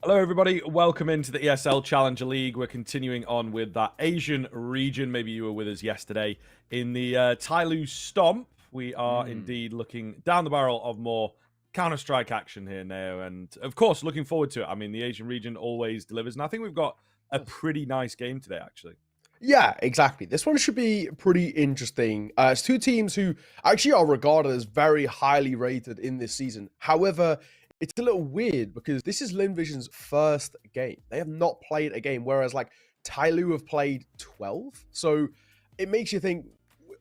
Hello, everybody. Welcome into the ESL Challenger League. We're continuing on with that Asian region. Maybe you were with us yesterday in the Tyloo Stomp. We are indeed looking down the barrel of more Counter-Strike action here now. And, of course, looking forward to it. I mean, the Asian region always delivers. And I think we've got a pretty nice game today, actually. Yeah, exactly. This one should be pretty interesting. It's two teams who actually are regarded as very highly rated in this season. However, it's a little weird because this is Lynn Vision's first game. They have not played a game, whereas like Tyloo have played 12. So it makes you think,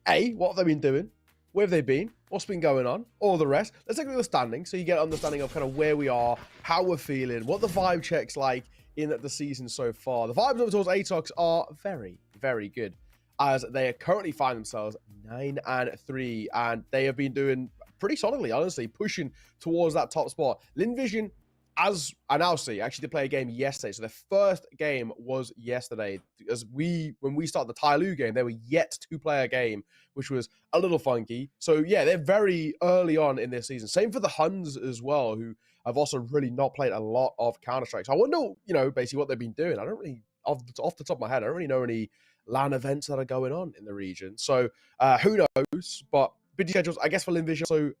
A, what have they been doing? Where have they been? What's been going on? All the rest. Let's take a look at the standing so you get an understanding of kind of where we are, how we're feeling, what the vibe check's like in the season so far. The vibes over towards Atox are very, very good, as they currently find themselves 9-3, and they have been doing pretty solidly, honestly, pushing towards that top spot. Lynn Vision, as I now see, actually did play a game yesterday. So their first game was yesterday. As when we started the Tyloo game, they were yet to play a game, which was a little funky. So yeah, they're very early on in this season. Same for the Huns as well, who have also really not played a lot of Counter-Strike. So I wonder, basically what they've been doing. I don't really, off the top of my head, I don't really know any LAN events that are going on in the region. So who knows? But busy schedules, I guess, for Lynn Vision. So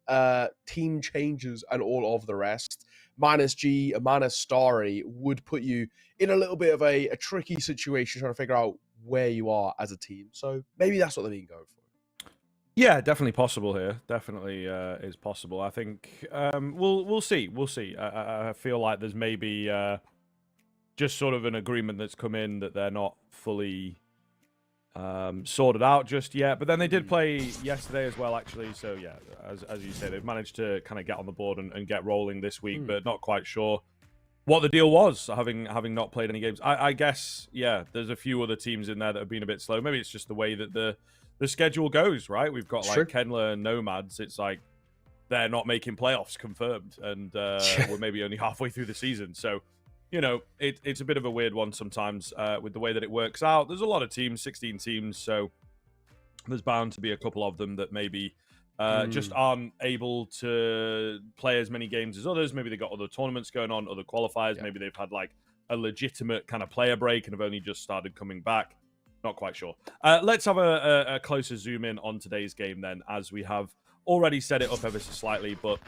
team changes and all of the rest. Minus G, minus Starry would put you in a little bit of a tricky situation trying to figure out where you are as a team. So maybe that's what they've been going for. Yeah, definitely possible here. Definitely is possible. I think we'll see. We'll see. I feel like there's maybe just sort of an agreement that's come in that they're not fully sorted out just yet. But then they did play yesterday as well, actually. So yeah, as you say, they've managed to kind of get on the board and get rolling this week, but not quite sure what the deal was, having not played any games. I guess, yeah, there's a few other teams in there that have been a bit slow. Maybe it's just the way that the schedule goes, right? We've got like Kenla and Nomads. It's like they're not making playoffs confirmed, and we're maybe only halfway through the season. So, it's a bit of a weird one sometimes with the way that it works out. There's a lot of teams, 16 teams, so there's bound to be a couple of them that maybe just aren't able to play as many games as others. Maybe they've got other tournaments going on, other qualifiers. Yeah. Maybe they've had like a legitimate kind of player break and have only just started coming back. Not quite sure. Let's have a closer zoom in on today's game then, as we have already set it up ever so slightly, but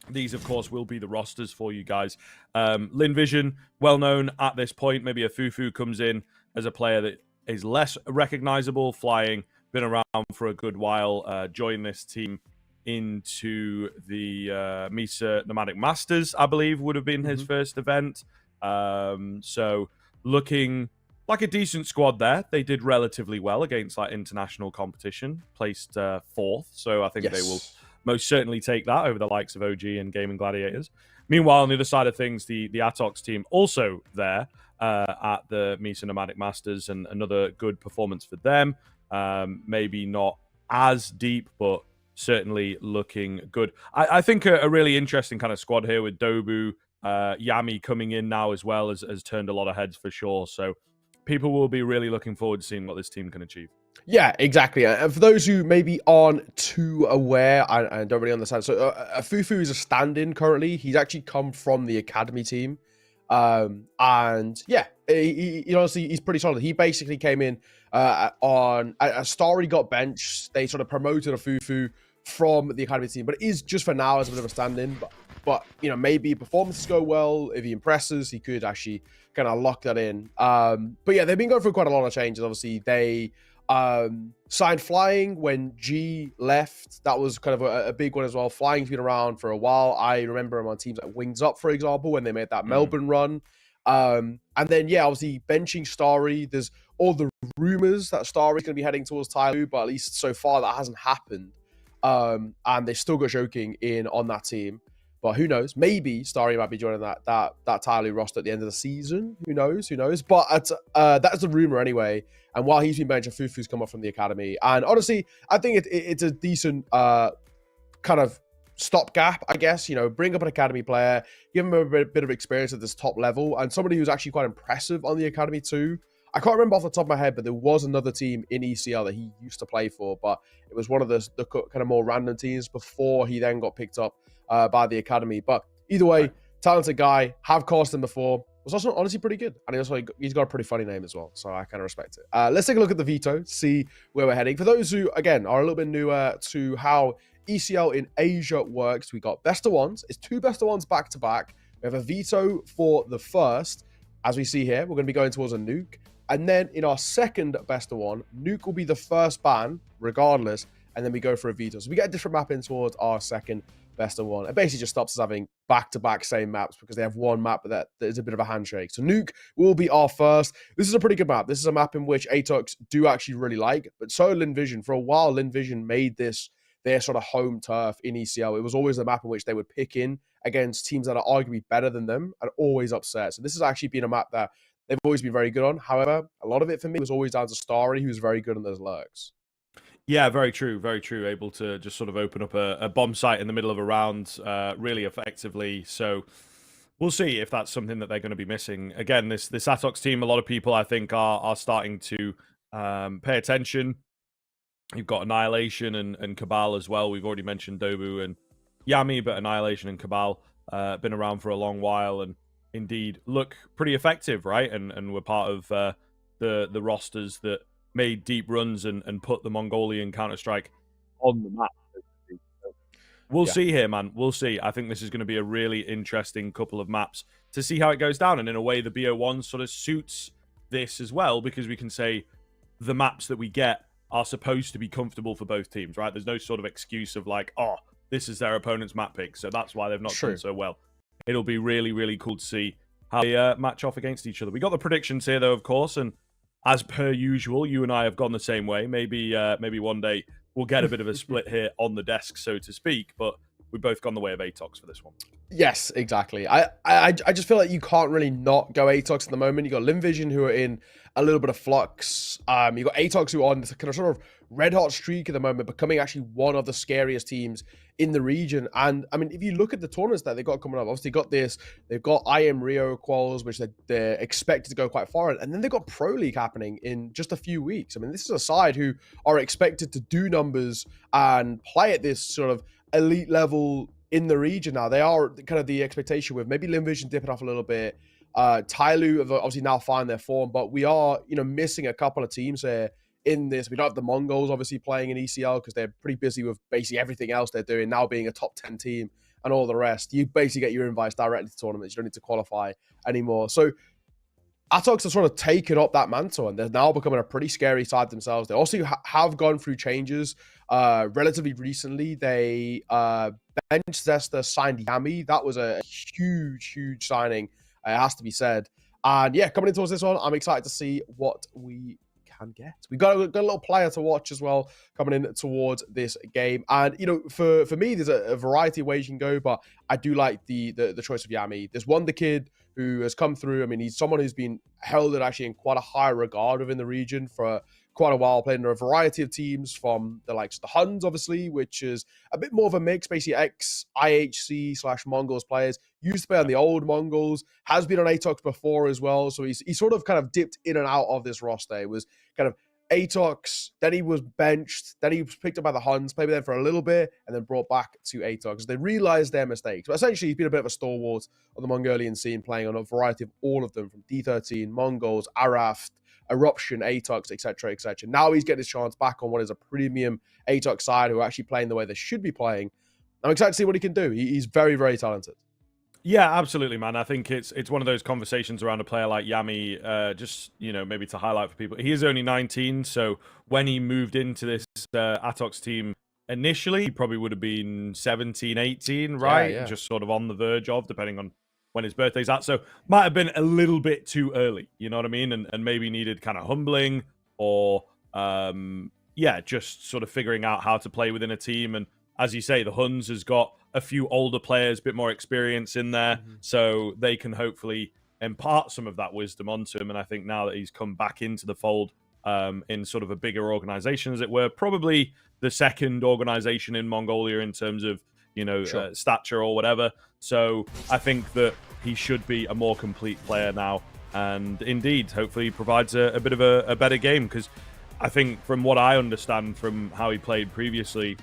these, of course, will be the rosters for you guys. Lynn Vision, well known at this point. Maybe a Fufu comes in as a player that is less recognizable, flying, been around for a good while, joined this team into the Misa Nomadic Masters, I believe, would have been his first event. So looking like a decent squad there. They did relatively well against like international competition, placed fourth. So I think they will most certainly take that over the likes of OG and Gaming Gladiators. Meanwhile, on the other side of things, the Atox team also there at the Misa Nomadic Masters, and another good performance for them. Maybe not as deep, but certainly looking good. I think a really interesting kind of squad here with Dobu, Yami coming in now as well has turned a lot of heads for sure. So people will be really looking forward to seeing what this team can achieve. Yeah, exactly. And for those who maybe aren't too aware and don't really understand, so Fufu is a stand-in currently. He's actually come from the academy team. And yeah, he honestly, he's pretty solid. He basically came in on a Starry got benched. They sort of promoted a Fufu from the academy team, but it is just for now as a bit of a stand-in. But maybe performances go well. If he impresses, he could actually kind of lock that in. But yeah, they've been going through quite a lot of changes. Obviously, they signed Flying when G left. That was kind of a big one as well. Flying's been around for a while. I remember him on teams like Wings Up, for example, when they made that Melbourne run. And then, yeah, obviously benching Starry. There's all the rumors that Starry's going to be heading towards Tyloo, but at least so far that hasn't happened. And they still got Joking in on that team. But who knows? Maybe Starry might be joining that Tyloo roster at the end of the season. Who knows? But that's the rumor anyway. And while he's been benched, Fufu's come up from the academy. And honestly, I think it's a decent kind of stopgap, I guess. Bring up an academy player, give him a bit of experience at this top level, and somebody who's actually quite impressive on the academy too. I can't remember off the top of my head, but there was another team in ECL that he used to play for, but it was one of the kind of more random teams before he then got picked up by the academy. But either way, talented guy. Have cast him before. Was also honestly pretty good, and he's got a pretty funny name as well, so I kind of respect it. Let's take a look at the veto, see where we're heading. For those who, again, are a little bit newer to how ECL in Asia works, we got best of ones. It's 2 best of ones back to back. We have a veto for the first. As we see here, we're going to be going towards a nuke. And then in our second best of one, nuke will be the first ban, regardless, and then we go for a veto. So we get a different map in towards our second best of one. It basically just stops us having back-to-back same maps because they have one map that is a bit of a handshake. So nuke will be our first. This is a pretty good map. This is a map in which Atox do actually really like, but so Lynn Vision. For a while, Lynn Vision made this their sort of home turf in ECL. It was always the map in which they would pick in against teams that are arguably better than them and always upset. So this has actually been a map that they've always been very good on. However, a lot of it for me was always down to Starry, who's very good on those lurks. Yeah, very true, very true. Able to just sort of open up a bomb site in the middle of a round really effectively. So we'll see if that's something that they're going to be missing. Again, this Atox team, a lot of people I think are starting to pay attention. You've got Annihilation and Cabal as well. We've already mentioned Dobu and Yami, but Annihilation and Cabal been around for a long while and indeed look pretty effective, right? And we're part of the rosters that made deep runs and put the Mongolian Counter-Strike on the map. So we'll see here, man. We'll see. I think this is going to be a really interesting couple of maps to see how it goes down. And in a way, the BO1 sort of suits this as well, because we can say the maps that we get are supposed to be comfortable for both teams, right? There's no sort of excuse of like, oh, this is their opponent's map pick, so that's why they've not done so well. It'll be really, really cool to see how they match off against each other. We got the predictions here, though, of course, and as per usual, you and I have gone the same way. Maybe one day we'll get a bit of a split here on the desk, so to speak, but we've both gone the way of Atox for this one. Yes, exactly. I just feel like you can't really not go Atox at the moment. You got Lynn Vision, who are in a little bit of flux. You got Atox, who are on this kind of sort of red hot streak at the moment, becoming actually one of the scariest teams in the region. And I mean, if you look at the tournaments that they've got coming up, obviously they've got IM Rio quals, which they're expected to go quite far in, and then they've got Pro League happening in just a few weeks. I mean, this is a side who are expected to do numbers and play at this sort of elite level in the region now. They are kind of the expectation with maybe Lynn Vision dipping off a little bit. Tyloo have obviously now found their form, but we are, missing a couple of teams here in this. We don't have the Mongols obviously playing in ECL because they're pretty busy with basically everything else they're doing, now being a top 10 team and all the rest. You basically get your invites directly to tournaments. You don't need to qualify anymore. So Atox have sort of taken up that mantle, and they're now becoming a pretty scary side themselves. They also have gone through changes relatively recently. They bench Zesta, signed Yami. That was a huge signing, it has to be said. And yeah, coming in towards this one, I'm excited to see what we can get. We got a little player to watch as well coming in towards this game. And for me, there's a variety of ways you can go, but I do like the choice of Yami. There's Wonder Kid who has come through. I mean, he's someone who's been held actually in quite a high regard within the region for quite a while, playing in a variety of teams, from the likes of the Huns, obviously, which is a bit more of a mix, basically ex-IHC/Mongols players, used to play on the old Mongols, has been on Atox before as well, so he's sort of kind of dipped in and out of this roster. It was kind of Atox, then he was benched, then he was picked up by the Huns, played with them for a little bit, and then brought back to Atox. They realized their mistakes, but essentially he's been a bit of a stalwart of the Mongolian scene, playing on a variety of all of them, from D13, Mongols, Araft, Eruption, Atox, etc., etc. Now he's getting his chance back on what is a premium Atox side who are actually playing the way they should be playing. I'm excited to see what he can do. He's very, very talented. Yeah, absolutely, man. I think it's one of those conversations around a player like Yami, just, maybe to highlight for people. He is only 19, so when he moved into this Atox team initially, he probably would have been 17, 18, right? Yeah. Just sort of on the verge of, depending on when his birthday's at. So might have been a little bit too early, you know what I mean? And maybe needed kind of humbling or, just sort of figuring out how to play within a team. And as you say, the Huns has got a few older players, a bit more experience in there, so they can hopefully impart some of that wisdom onto him. And I think now that he's come back into the fold in sort of a bigger organization, as it were, probably the second organization in Mongolia in terms of, stature or whatever. So I think that he should be a more complete player now, and indeed, hopefully provides a bit of a better game, because I think from what I understand from how he played previously,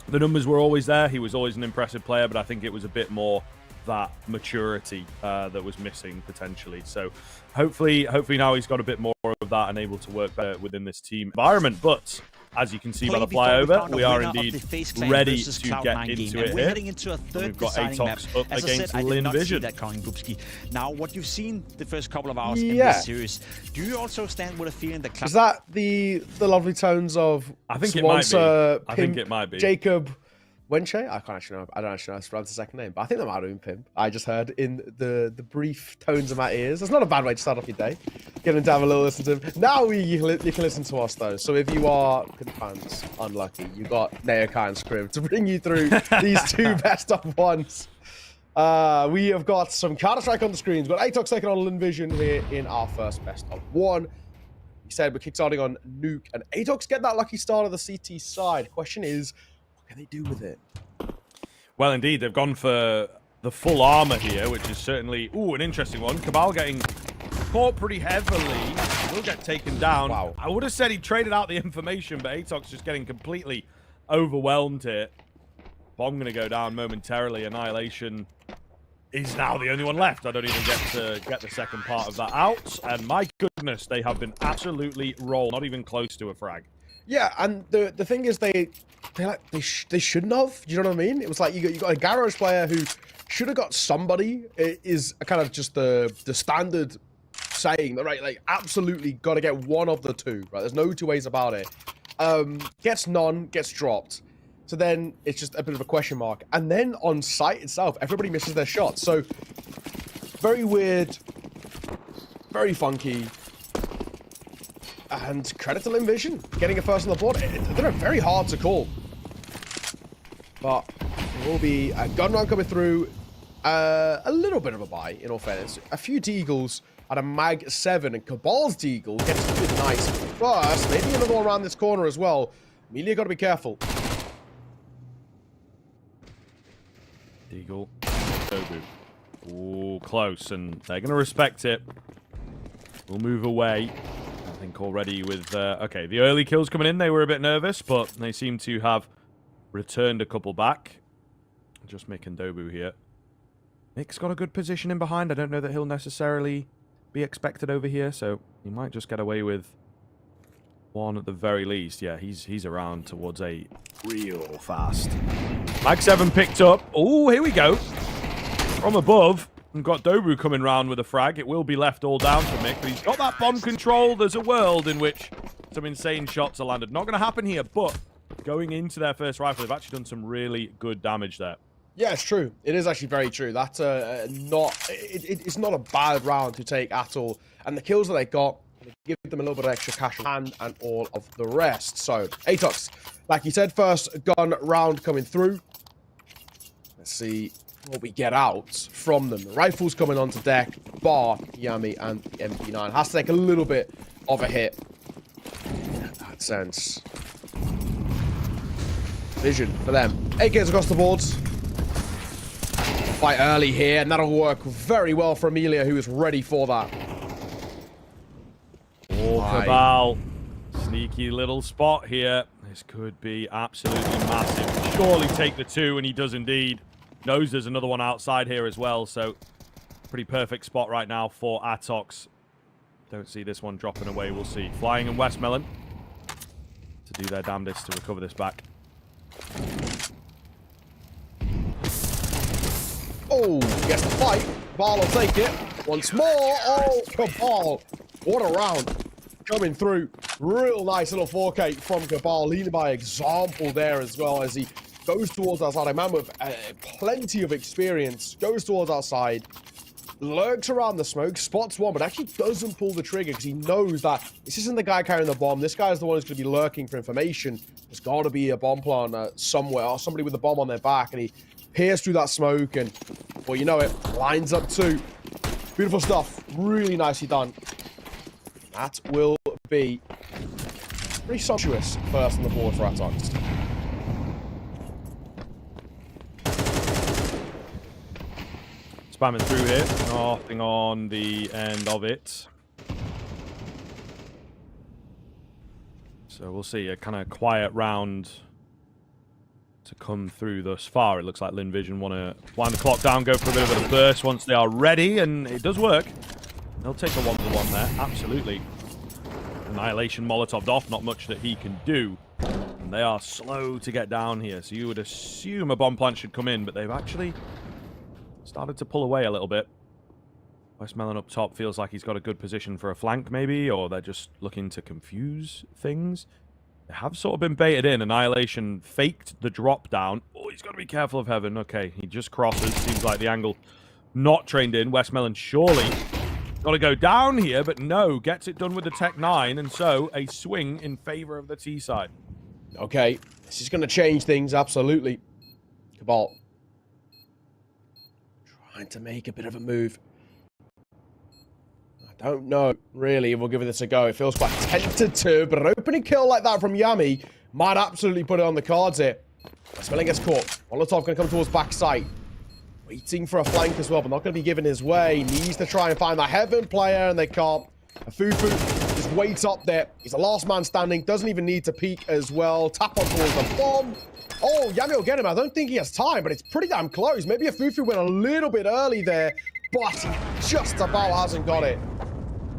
the numbers were always there. He was always an impressive player, but I think it was a bit more that maturity that was missing potentially. So hopefully now he's got a bit more of that and able to work better within this team environment. But as you can see by the flyover, we are indeed ready to get into it here. We've got Atox up against Lynn Vision. Now, what you've seen the first couple of hours in this series, do you also stand with a feeling that... Is that the lovely tones of I think it might be. I think it might be. Jacob Wenche? I don't actually know how to pronounce the second name, but I think that might have been Pimp. I just heard in the brief tones of my ears. That's not a bad way to start off your day. Get him to have a little listen to him. Now you can listen to us, though. So if you are fans, unlucky, you got Naokai and Scrib to bring you through these two best of ones. We have got some Counter-Strike on the screens. We've got Atox taking on Lynn Vision here in our first best of one. We said we're kickstarting on Nuke, and Atox get that lucky start of the CT side. Question is, what can they do with it? Well, indeed, they've gone for the full armor here, which is certainly, an interesting one. Cabal getting caught pretty heavily. Will get taken down. Wow. I would have said he traded out the information, but Atox just getting completely overwhelmed here. Bomb going to go down momentarily. Annihilation is now the only one left. I don't even get to get the second part of that out. And my goodness, they have been absolutely rolled. Not even close to a frag. Yeah, and the thing is, they shouldn't have. Do you know what I mean? It was like you got a garage player who should have got somebody. It is kind of just the standard saying that, right? Like, absolutely got to get one of the two. Right? There's no two ways about it. Gets none, gets dropped. So then it's just a bit of a question mark. And then on site itself, everybody misses their shots. So very weird, very funky. And credit to Lynn Vision, getting a first on the board. They're very hard to call. But there will be a gun run coming through. A little bit of a buy, in all fairness. A few Deagles at a Mag 7. And Cabal's Deagle gets a bit nice first. Maybe another one around this corner as well. Amelia got to be careful. Deagle. Dobu. Ooh, close. And they're going to respect it. We'll move away. I think already with... okay, the early kills coming in, they were a bit nervous, but they seem to have returned a couple back. Just making Dobu here. Nick's got a good position in behind. I don't know that he'll necessarily be expected over here, so he might just get away with one at the very least. Yeah, he's around towards 8 real fast. Mag 7 picked up. Oh, here we go. From above. We've got Dobu coming round with a frag. It will be left all down for Mick, but he's got that bomb control. There's a world in which some insane shots are landed. Not going to happen here, but going into their first rifle, they've actually done some really good damage there. Yeah, it's true. It is actually very true. That's it's not a bad round to take at all. And the kills that they got, give them a little bit of extra cash and all of the rest. So, Atox, like you said, first gun round coming through. Let's see what we get out from them. The rifles coming onto deck, bar Yami and the MP9. Has to take a little bit of a hit in that sense. Vision for them. AKs across the boards. Quite early here, and that'll work very well for Amelia, who is ready for that. Oh, Cabal. Sneaky little spot here. This could be absolutely massive. Surely take the 2, and he does indeed. Knows there's another one outside here as well, so pretty perfect spot right now for Atox. Don't see this one dropping away. We'll see. Flying in Westmelon to do their damnedest to recover this back. Oh, gets the fight. Cabal will take it. Once more. Oh, Cabal. What a round. Coming through. Real nice little 4K from Cabal. Leading by example there as well as he goes towards outside. A man with plenty of experience. Goes towards outside. Lurks around the smoke. Spots one, but actually doesn't pull the trigger because he knows that this isn't the guy carrying the bomb. This guy is the one who's going to be lurking for information. There's got to be a bomb planter somewhere or somebody with a bomb on their back. And he peers through that smoke and, well, you know it, lines up 2. Beautiful stuff. Really nicely done. That will be pretty sumptuous first on the board for Atox. Spamming through here. Nothing on the end of it. So we'll see. A kind of quiet round to come through thus far. It looks like Lynn Vision want to wind the clock down, go for a bit of a burst once they are ready, and it does work. They'll take a 1-1 there, absolutely. Annihilation Molotov'd off, not much that he can do. And they are slow to get down here, so you would assume a bomb plant should come in, but they've actually started to pull away a little bit. Westmelon up top feels like he's got a good position for a flank, maybe, or they're just looking to confuse things. They have sort of been baited in. Annihilation faked the drop down. Oh, he's got to be careful of Heaven. Okay, he just crosses. Seems like the angle not trained in. Westmelon surely got to go down here, but no, gets it done with the Tech 9, and so a swing in favor of the T side. Okay, this is going to change things, absolutely. Cabal trying to make a bit of a move. I don't know, really, if we'll give this a go. It feels quite tentative, but an opening kill like that from Yami might absolutely put it on the cards here. Smelling gets caught. Molotov going to come towards backside. Waiting for a flank as well, but not going to be given his way. Needs to try and find that Heaven player, and they can't. Fufu just waits up there. He's the last man standing. Doesn't even need to peek as well. Tap on towards the bomb. Oh, Yami will get him. I don't think he has time, but it's pretty damn close. Maybe if Fufu went a little bit early there, but he just about hasn't got it.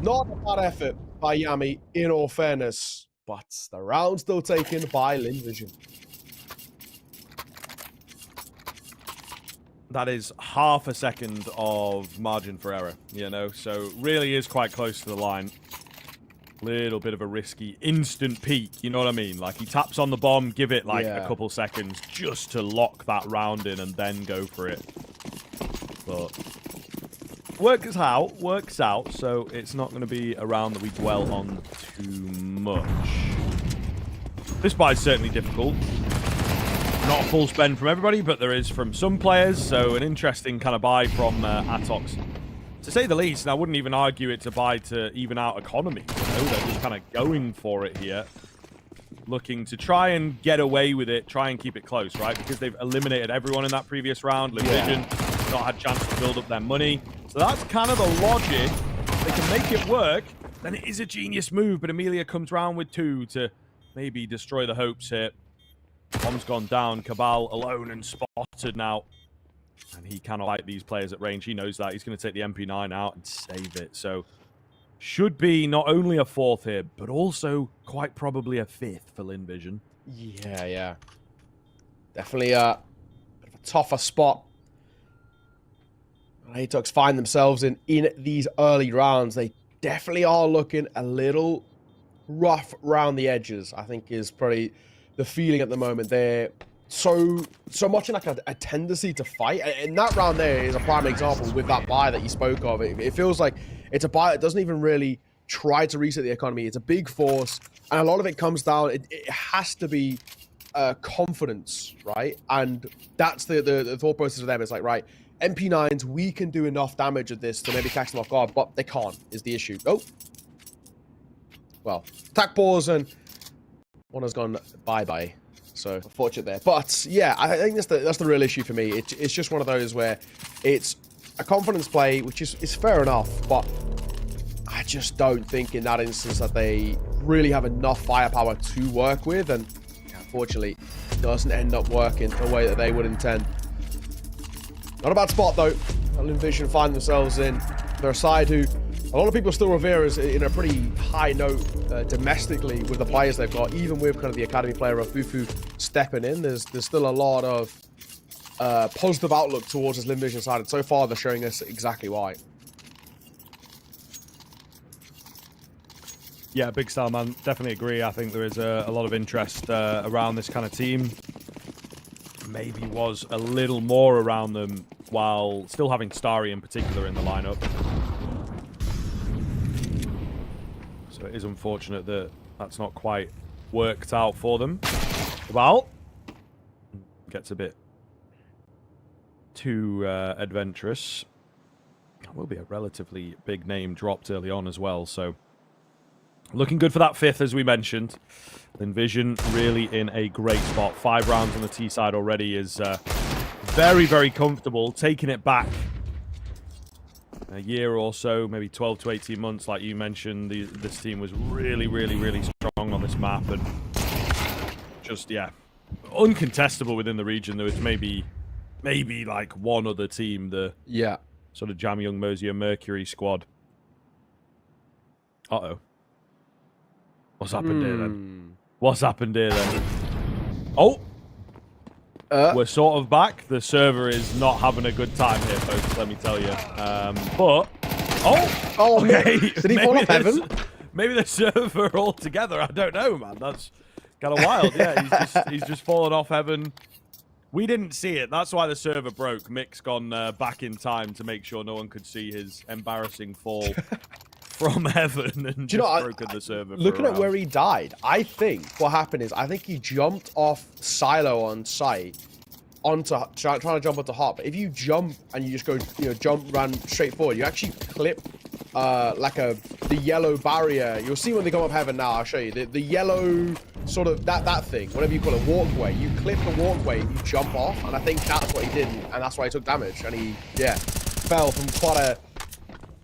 Not a bad effort by Yami, in all fairness. But the round still taken by Lynn Vision. That is half a second of margin for error, you know, so really is quite close to the line. Little bit of a risky instant peek, you know what I mean? Like, he taps on the bomb, give it like a couple seconds just to lock that round in and then go for it. But works out, so it's not going to be a round that we dwell on too much. This buy is certainly difficult. Not a full spend from everybody, but there is from some players, so an interesting kind of buy from Atox, to say the least. And I wouldn't even argue it's a buy to even out economy. You know, they're just kind of going for it here, looking to try and get away with it, try and keep it close, right? Because they've eliminated everyone in that previous round. Lynn Vision not had a chance to build up their money, so that's kind of the logic. If they can make it work, then it is a genius move. But Amelia comes round with 2 to maybe destroy the hopes here. Bomb's gone down. Cabal alone and spotted now. And he cannot fight these players at range. He knows that. He's going to take the MP9 out and save it. So, should be not only a 4th here, but also quite probably a 5th for Lynn Vision. Yeah. Definitely a bit of a tougher spot. Atox find themselves in these early rounds. They definitely are looking a little rough around the edges, I think is probably the feeling at the moment. They're so much in like a tendency to fight, and that round there is a prime example with that buy that you spoke of. It feels like it's a buy that doesn't even really try to reset the economy. It's a big force, and a lot of it comes down, it has to be confidence, right? And that's the thought process of them. It's like, right, MP9s, we can do enough damage at this to maybe catch them off guard, but they can't, is the issue. Oh, well, attack pause, and one has gone bye-bye. So, unfortunate there. But, yeah, I think that's the real issue for me. It's just one of those where it's a confidence play, which is fair enough, but I just don't think in that instance that they really have enough firepower to work with, and unfortunately, it doesn't end up working the way that they would intend. Not a bad spot, though. Lynn Vision find themselves in. They're a side who a lot of people still revere as in a pretty high note domestically with the players they've got, even with kind of the academy player of Fufu stepping in. There's still a lot of positive outlook towards this Lynn Vision side, and so far they're showing us exactly why. Yeah, big style, man. Definitely agree. I think there is a lot of interest around this kind of team. Maybe was a little more around them while still having Starry in particular in the lineup. So it is unfortunate that that's not quite worked out for them. Well, gets a bit too adventurous. That will be a relatively big name dropped early on as well, so looking good for that 5th, as we mentioned. Lynn Vision really in a great spot. 5 rounds on the T side already is very, very comfortable. Taking it back a year or so, maybe 12 to 18 months, like you mentioned, this team was really, really, really strong on this map. And just, yeah, uncontestable within the region. There was maybe like one other team, the sort of Jam Young Mosier Mercury squad. Uh-oh. What's happened here then? What's happened here then? Oh! We're sort of back. The server is not having a good time here, folks, let me tell you. But... Oh! Okay. Did he fall off heaven? Maybe the server altogether. I don't know, man. That's kind of wild. Yeah, he's just fallen off heaven. We didn't see it. That's why the server broke. Mick's gone back in time to make sure no one could see his embarrassing fall from heaven and broken the server. Looking at where he died, I think what happened is I think he jumped off silo on site onto trying to jump onto hot. But if you jump and you just go, run straight forward, you actually clip like the yellow barrier. You'll see when they come up heaven now. I'll show you the yellow sort of that thing, whatever you call it, walkway. You clip the walkway and you jump off, and I think that's what he did, and that's why he took damage, and he fell from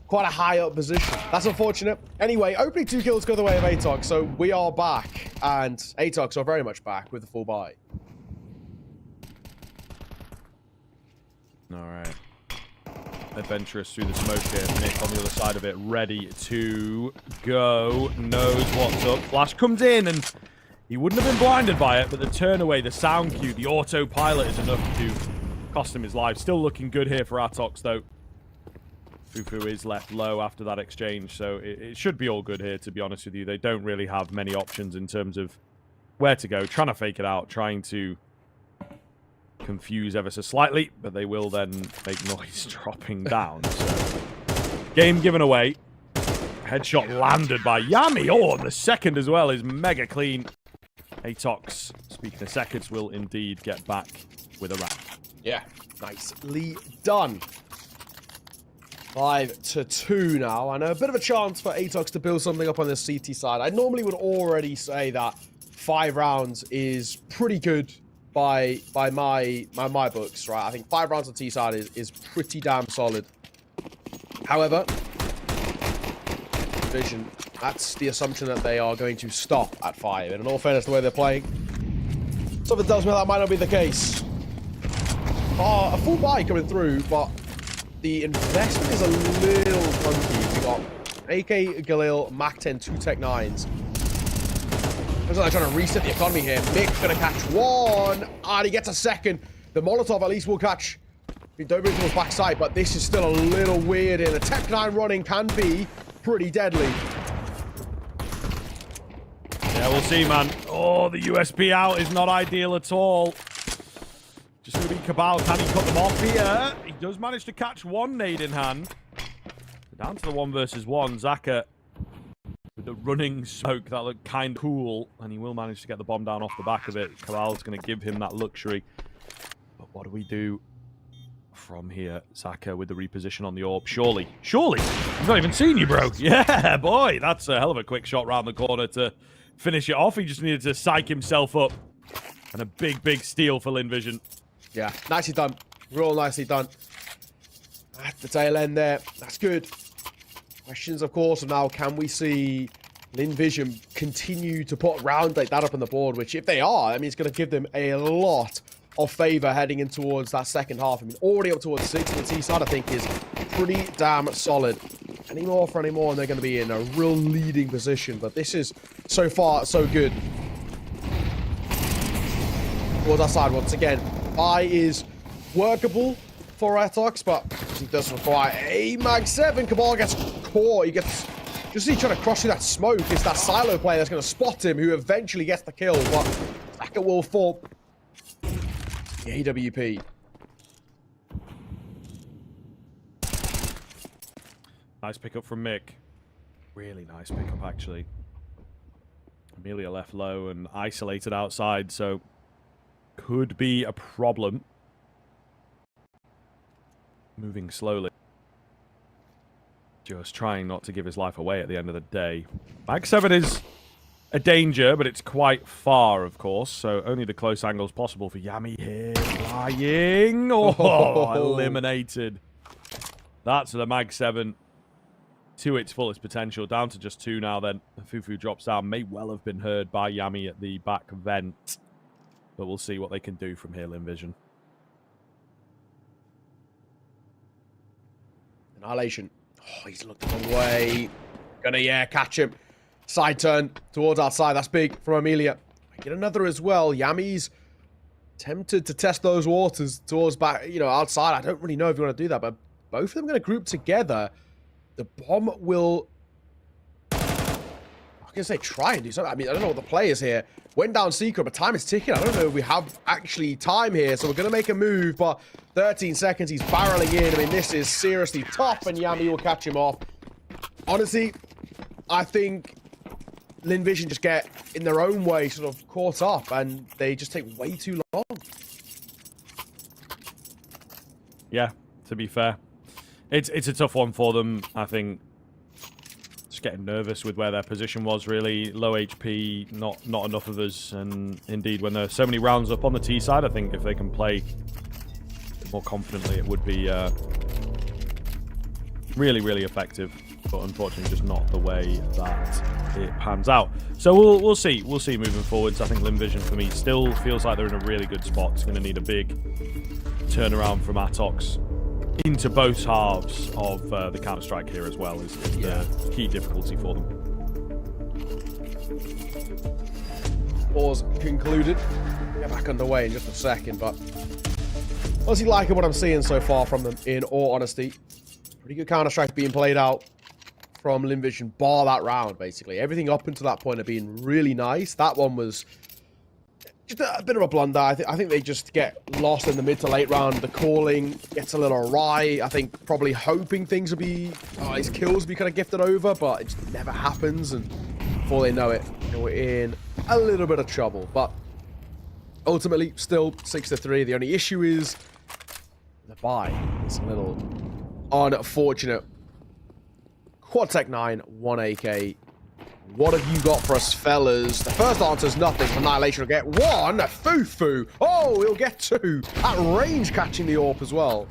quite a high up position. That's unfortunate. Anyway, opening 2 kills go the way of Atox, so we are back, and Atox are very much back with the full buy. All right. Adventurous through the smoke here. Nick on the other side of it, ready to go. Knows what's up. Flash comes in, and he wouldn't have been blinded by it, but the turn away, the sound cue, the autopilot is enough to cost him his life. Still looking good here for Atox, though. Fufu is left low after that exchange, so it should be all good here, to be honest with you. They don't really have many options in terms of where to go. Trying to fake it out, trying to confuse ever so slightly, but they will then make noise dropping down. So, game given away. Headshot landed by Yami. Oh, and the second as well is mega clean. Atox, speaking of seconds, will indeed get back with a wrap. Yeah, nicely done. 5-2 now, and a bit of a chance for Atox to build something up on the CT side. I normally would already say that 5 rounds is pretty good by my books, right? I think 5 rounds on T side is pretty damn solid. However, Vision, that's the assumption that they are going to stop at 5. And in all fairness, the way they're playing, something tells me that might not be the case. A full buy coming through, but the investment is a little funky. We got AK Galil, Mac 10, 2 Tech 9s. Looks like they're trying to reset the economy here. Mick's going to catch one, and he gets a second. The Molotov at least will catch Dobrin's backside, but this is still a little weird. And the Tech 9 running can be pretty deadly. Yeah, we'll see, man. Oh, the USP out is not ideal at all. Just going to be Cabal. Can he cut them off here? He does manage to catch one nade in hand. Down to the 1 versus 1. Zaka with the running smoke. That looked kind of cool. And he will manage to get the bomb down off the back of it. Cabal's going to give him that luxury. But what do we do from here? Zaka with the reposition on the AWP. Surely. I've not even seen you, bro. Yeah, boy. That's a hell of a quick shot round the corner to finish it off. He just needed to psych himself up. And a big, big steal for Lynn Vision. Yeah, nicely done. Real nicely done. At the tail end there. That's good. Questions, of course, now can we see Lynn Vision continue to put rounds like that up on the board, which if they are, I mean, it's going to give them a lot of favor heading in towards that second half. I mean, already up towards 6 on the T side, I think is pretty damn solid. Any more for any more, and they're going to be in a real leading position. But this is, so far, so good. Towards that side, once again, buy is workable for Atox, but he does require a Mag 7. Cabal gets caught. He gets, just see trying to cross through that smoke. It's that silo player that's going to spot him, who eventually gets the kill, but Zaka will fall. The AWP. Nice pickup from Mick. Really nice pickup, actually. Amelia left low and isolated outside, so could be a problem. Moving slowly. Just trying not to give his life away at the end of the day. Mag 7 is a danger, but it's quite far, of course, so only the close angles possible for Yami here. Flying! Oh, eliminated. That's the Mag 7 to its fullest potential. Down to just 2 now then. Fufu drops down. May well have been heard by Yami at the back vent. But we'll see what they can do from here, Lynn Vision. Annihilation. Oh, he's looked the wrong way. Gonna, yeah, catch him. Side turn towards outside. That's big from Amelia. Get another as well. Yami's tempted to test those waters towards back, you know, outside. I don't really know if you want to do that, but both of them going to group together. The bomb will, I was going to say try and do something. I mean, I don't know what the play is here. Went down secret, but time is ticking. I don't know if we have actually time here, so we're going to make a move, but 13 seconds, he's barreling in. I mean, this is seriously tough, and Yami will catch him off. Honestly, I think Lynn Vision just get in their own way sort of caught up, and they just take way too long. Yeah, to be fair. It's a tough one for them, I think. Just getting nervous with where their position was, really. Low HP, not enough of us, and indeed, when there's so many rounds up on the T side, I think if they can play more confidently, it would be really, really effective. But unfortunately, just not the way that it pans out. So we'll see. We'll see moving forwards. I think Lynn Vision, for me, still feels like they're in a really good spot. It's going to need a big turnaround from Atox into both halves of the Counter-Strike here as well is the key difficulty for them. Pause concluded. Get back underway in just a second, but honestly liking what I'm seeing so far from them, in all honesty. Pretty good Counter-Strike being played out from Lynn Vision, bar that round, basically. Everything up until that point have been really nice. That one was just a bit of a blunder. I think they just get lost in the mid to late round. The calling gets a little awry. I think probably hoping things will be, his kills will be kind of gifted over, but it just never happens. And before they know it, we're in a little bit of trouble. But ultimately, still 6-3. The only issue is the buy. It's a little unfortunate. Quad Tech 9, 1 AK. What have you got for us, fellas? The first answer is nothing. Annihilation will get 1. Fufu. Oh, we'll get 2. At range, catching the AWP as well.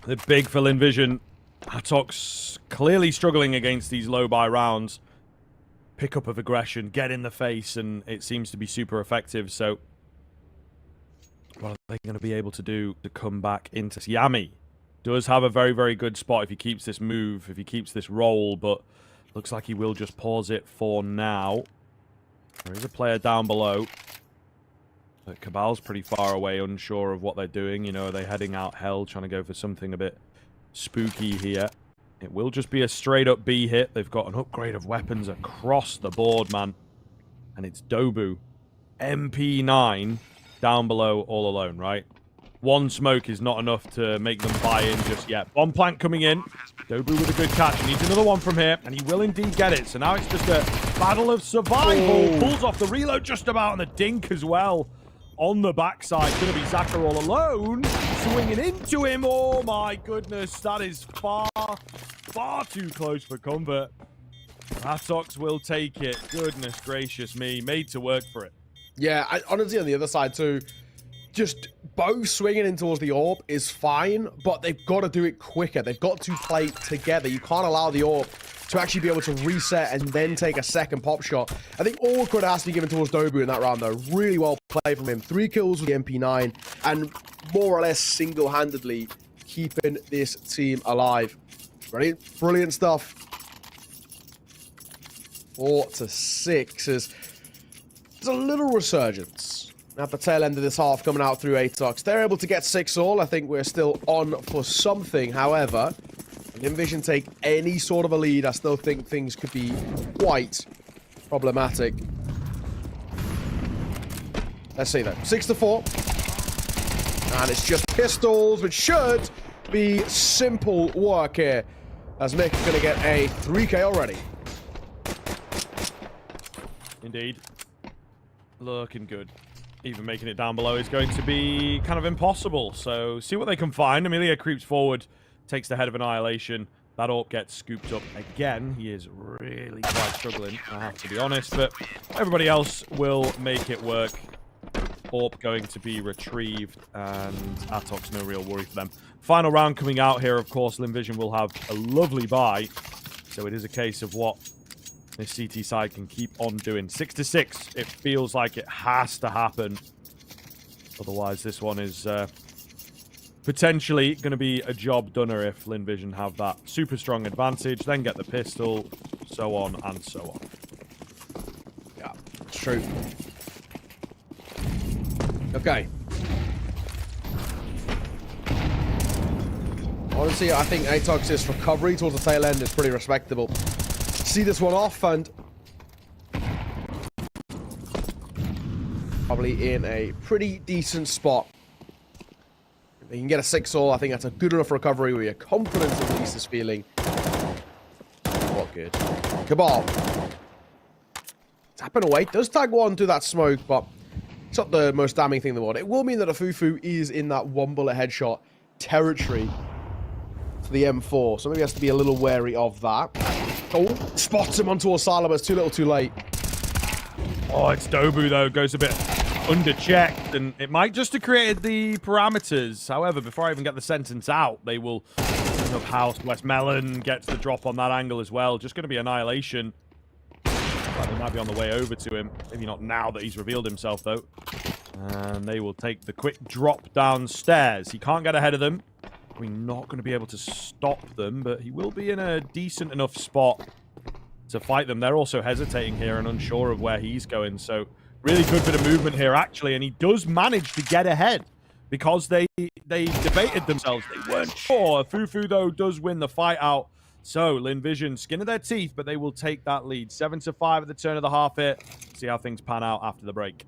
They're big for Lynn Vision. Atox clearly struggling against these low buy rounds. Pick up of aggression, get in the face, and it seems to be super effective. So what are they going to be able to do to come back into Yami? Does have a very, very good spot if he keeps this move, if he keeps this roll, but looks like he will just pause it for now. There is a player down below. But Cabal's pretty far away, unsure of what they're doing. You know, are they heading out hell, trying to go for something a bit spooky here? It will just be a straight-up B hit. They've got an upgrade of weapons across the board, man. And it's Dobu. MP9 down below all alone, right? One smoke is not enough to make them buy in just yet. Bomb plant coming in. Dobu with a good catch. He needs another one from here, and he will indeed get it. So now it's just a battle of survival. Pulls off the reload just about, and the dink as well. On the backside, going to be Zaka all alone. Swinging into him. Oh my goodness, that is far, far too close for comfort. Atox will take it. Goodness gracious me. Made to work for it. Yeah, honestly, on the other side too, just both swinging in towards the AWP is fine, but they've got to do it quicker. They've got to play together. You can't allow the AWP to actually be able to reset and then take a second pop shot. I think all credit has to be given towards Dobu in that round, though. Really well played from him. 3 kills with the MP9, and more or less single-handedly keeping this team alive. Brilliant, brilliant stuff. 4-6 is there's a little resurgence at the tail end of this half coming out through Atox. They're able to get 6-all. I think we're still on for something. However, Lynn Vision take any sort of a lead, I still think things could be quite problematic. Let's see though. 6-4. And it's just pistols, which should be simple work here. As Mick is going to get a 3K already. Indeed. Looking good. Even making it down below is going to be kind of impossible. So see what they can find. Amelia creeps forward, takes the head of Annihilation. That AWP gets scooped up again. He is really quite struggling, I have to be honest. But everybody else will make it work. AWP going to be retrieved, and Atox no real worry for them. Final round coming out here, of course. Lynn Vision will have a lovely buy. So it is a case of what this CT side can keep on doing. 6-6. It feels like it has to happen. Otherwise, this one is potentially going to be a job doner if Lynn Vision have that super strong advantage, then get the pistol, so on and so on. Yeah, it's true. Okay. Honestly, I think Atox's recovery towards the tail end is pretty respectable. See this one off, and probably in a pretty decent spot. If they can get a 6-all, I think that's a good enough recovery where your confidence at least is feeling. What good. Cabal. Tapping away. Does tag one to that smoke, but it's not the most damning thing in the world. It will mean that a Fufu is in that one bullet headshot territory for the M4, so maybe he has to be a little wary of that. Oh, spots him onto Osala, but it's too little too late. Oh, it's Dobu, though. Goes a bit under-checked, and it might just have created the parameters. However, before I even get the sentence out, they will open up house. Westmelon gets the drop on that angle as well. Just going to be annihilation. They might be on the way over to him. Maybe not now that he's revealed himself, though. And they will take the quick drop downstairs. He can't get ahead of them. We're not going to be able to stop them, but he will be in a decent enough spot to fight them. They're also hesitating here and unsure of where he's going. So really good bit of movement here, actually. And he does manage to get ahead because they debated themselves. They weren't sure. Fufu, though, does win the fight out. So Lynn Vision, skin of their teeth, but they will take that lead. 7-5 at the turn of the half here. See how things pan out after the break.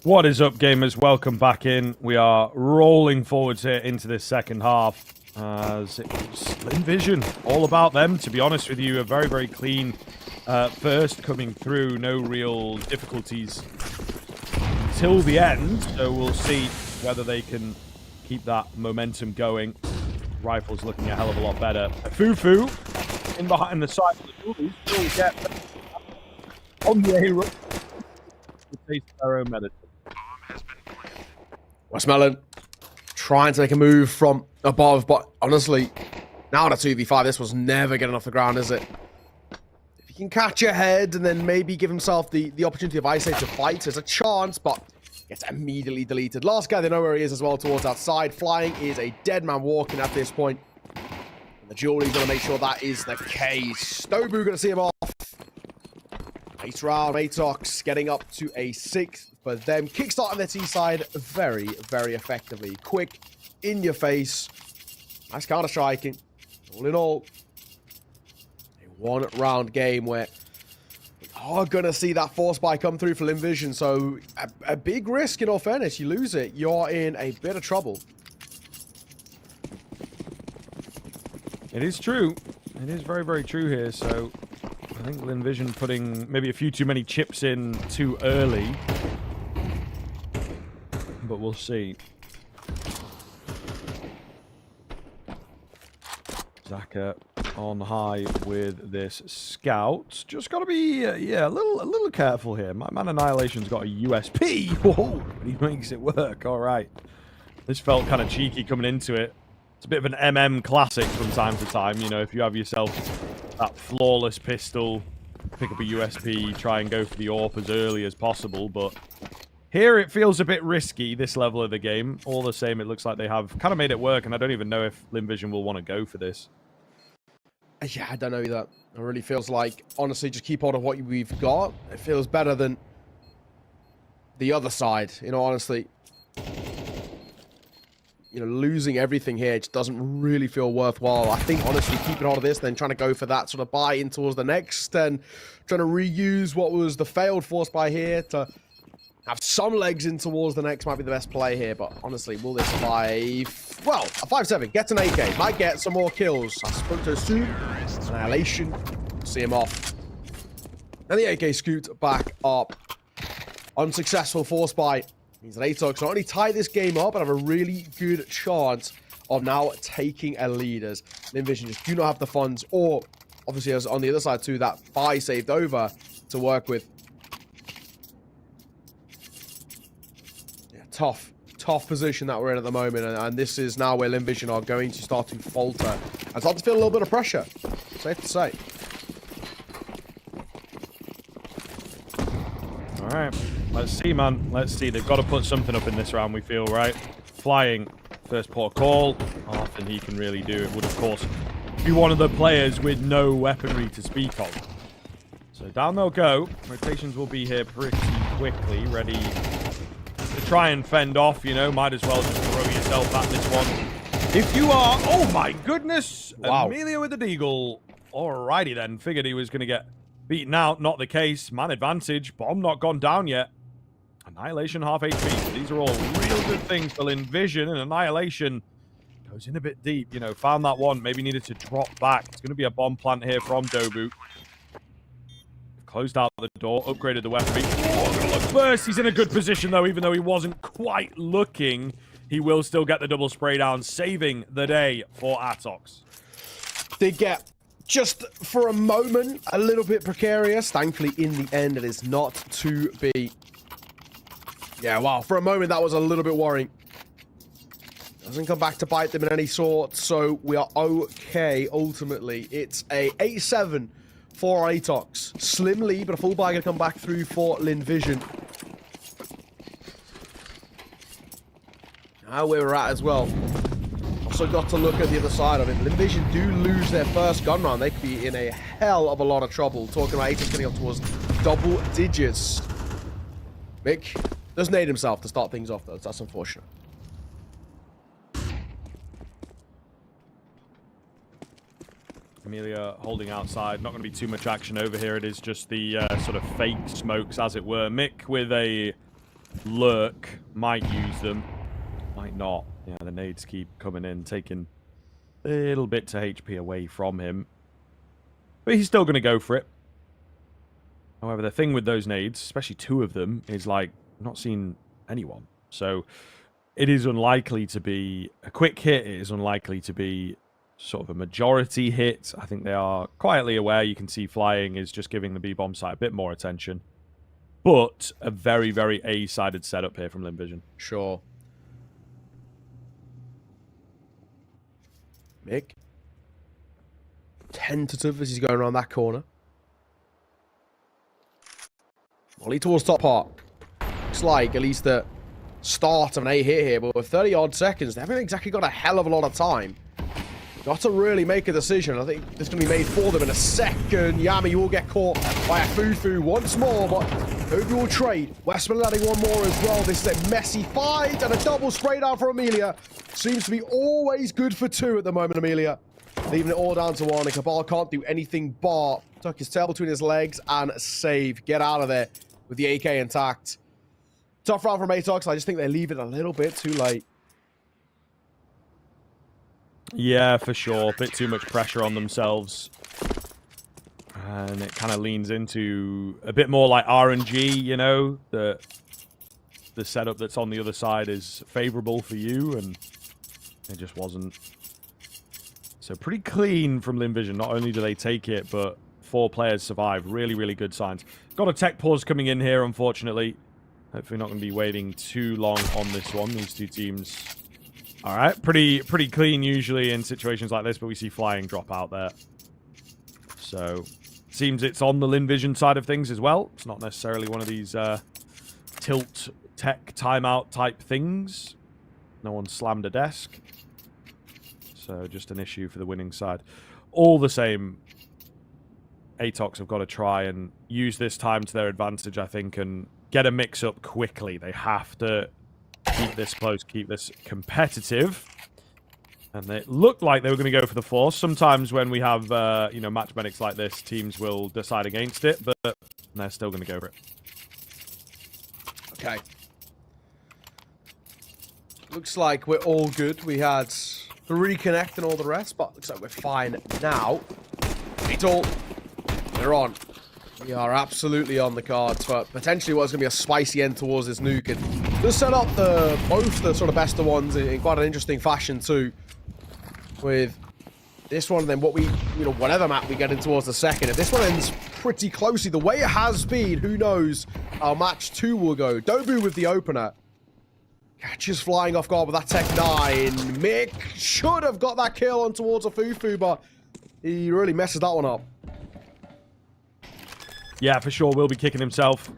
What is up, gamers? Welcome back in. We are rolling forwards here into this second half. As it's Lynn Vision, all about them, to be honest with you. A very, very clean first coming through. No real difficulties till the end. So we'll see whether they can keep that momentum going. Rifle's looking a hell of a lot better. Fufu in behind the side of the goal. Still get on the A run. To taste their own medicine. Westmelon trying to make a move from above, but honestly, now in a 2v5, this was never getting off the ground, is it? If he can catch ahead and then maybe give himself the opportunity of Ice Age to fight, there's a chance, but gets immediately deleted. Last guy, they know where he is as well, towards outside. Flying is a dead man walking at this point. And the Jury's going to make sure that is the case. Stobu going to see him off. Nice round. Atox getting up to a 6 for them. Kickstarting their T side very, very effectively. Quick, in your face. Nice counter striking. All in all, a one-round game where we are going to see that force buy come through for Lynn Vision. So a big risk, in all fairness. You lose it, you're in a bit of trouble. It is true. It is very, very true here. So I think Lynn Vision putting maybe a few too many chips in too early. But we'll see. Zaka on high with this scout. Just got to be, yeah, a little careful here. My man Annihilation's got a USP. Whoa, but he makes it work. All right. This felt kind of cheeky coming into it. It's a bit of an MM classic from time to time. You know, if you have yourself that flawless pistol, pick up a USP, try and go for the AWP as early as possible. But here it feels a bit risky, this level of the game. All the same, it looks like they have kind of made it work, and I don't even know if Lynn Vision will want to go for this. Yeah, I don't know either. It really feels like, honestly, just keep hold of what we've got. It feels better than the other side, you know, honestly. You know, losing everything here just doesn't really feel worthwhile. I think, honestly, keeping hold of this, then trying to go for that sort of buy-in towards the next, and trying to reuse what was the failed force buy here to have some legs in towards the next might be the best play here. But honestly, will this a 5-7 gets an AK, might get some more kills. I spoke to soon. Annihilation, see him off. And the AK scoot back up. Unsuccessful force buy means that Atox not only tie this game up, but have a really good chance of now taking a lead, as Lynn Vision just do not have the funds, or obviously as on the other side too, that buy saved over to work with. Yeah, tough position that we're in at the moment, and this is now where Lynn Vision are going to start to falter and start to feel a little bit of pressure, safe to say. All right. Let's see, man. Let's see. They've got to put something up in this round, we feel, right? Flying. First port call. Nothing he can really do. It would, of course, be one of the players with no weaponry to speak of. So down they'll go. Rotations will be here pretty quickly. Ready to try and fend off, you know. Might as well just throw yourself at this one. If you are... Oh, my goodness. Wow. Amelia with the deagle. Alrighty, then. Figured he was going to get beaten out. Not the case. Man advantage. Bomb not gone down yet. Annihilation half HP. These are all real good things for Lynn Vision, and Annihilation goes in a bit deep. You know, found that one. Maybe needed to drop back. It's going to be a bomb plant here from Dobu. Closed out the door. Upgraded the weaponry. Oh, look first. He's in a good position, though, even though he wasn't quite looking. He will still get the double spray down, saving the day for Atox. They get, just for a moment, a little bit precarious. Thankfully, in the end, it is not to be. Yeah, wow. For a moment, that was a little bit worrying. Doesn't come back to bite them in any sort, so we are okay, ultimately. It's a 8-7 for Atox. Slim lead, but a full buy going to come back through for Lynn Vision. Now where we're at as well. Also got to look at the other side of it. Lynn Vision do lose their first gun round. They could be in a hell of a lot of trouble. Talking about Atox getting up towards double digits. Mick does nade himself to start things off, though. That's unfortunate. Amelia holding outside. Not going to be too much action over here. It is just the sort of fake smokes, as it were. Mick with a lurk, might use them, might not. Yeah, the nades keep coming in, taking a little bit to HP away from him. But he's still going to go for it. However, the thing with those nades, especially 2 of them, is like, I've not seen anyone. So it is unlikely to be a quick hit. It is unlikely to be sort of a majority hit. I think they are quietly aware. You can see flying is just giving the B-bomb site a bit more attention. But a very, very A-sided setup here from Lynn Vision. Sure. Mick. Tentative as he's going around that corner. Molly towards top part. Looks like at least the start of an A hit here, but with 30-odd seconds, they haven't exactly got a hell of a lot of time. Got to really make a decision. I think this is going to be made for them in a second. Yami will get caught by a Fufu once more, but Obi will trade. Westman adding one more as well. This is a messy fight, and a double spray down for Amelia. Seems to be always good for 2 at the moment, Amelia. Leaving it all down to 1, and Cabal can't do anything but tuck his tail between his legs and save. Get out of there with the AK intact. Tough round from Atox. I just think they leave it a little bit too late. Yeah, for sure. A bit too much pressure on themselves. And it kind of leans into a bit more like RNG, you know? The setup that's on the other side is favorable for you, and it just wasn't. So pretty clean from Lynn Vision. Not only do they take it, but 4 players survive. Really, really good signs. Got a tech pause coming in here, unfortunately. Hopefully not going to be waiting too long on this one. These 2 teams... All right, pretty clean usually in situations like this, but we see flying drop out there. So, seems it's on the Lynn Vision side of things as well. It's not necessarily one of these tilt tech timeout type things. No one slammed a desk. So, just an issue for the winning side. All the same, Atox have got to try and use this time to their advantage, I think, and get a mix-up quickly. They have to keep this close, keep this competitive. And it looked like they were going to go for the force. Sometimes when we have, you know, match medics like this, teams will decide against it, but they're still going to go for it. Okay. Looks like we're all good. We had to reconnect and all the rest, but looks like we're fine now. It's all... They're on. We are absolutely on the cards for potentially what's going to be a spicy end towards this nuke. And just set up both the sort of best of ones in quite an interesting fashion too. With this one and then what we, you know, whatever map we get in towards the second. If this one ends pretty closely, the way it has been, who knows how match 2 will go. Dobu with the opener. Catches flying off guard with that Tech 9. Mick should have got that kill on towards a Fufu, but he really messes that one up. Yeah, for sure. Will be kicking himself.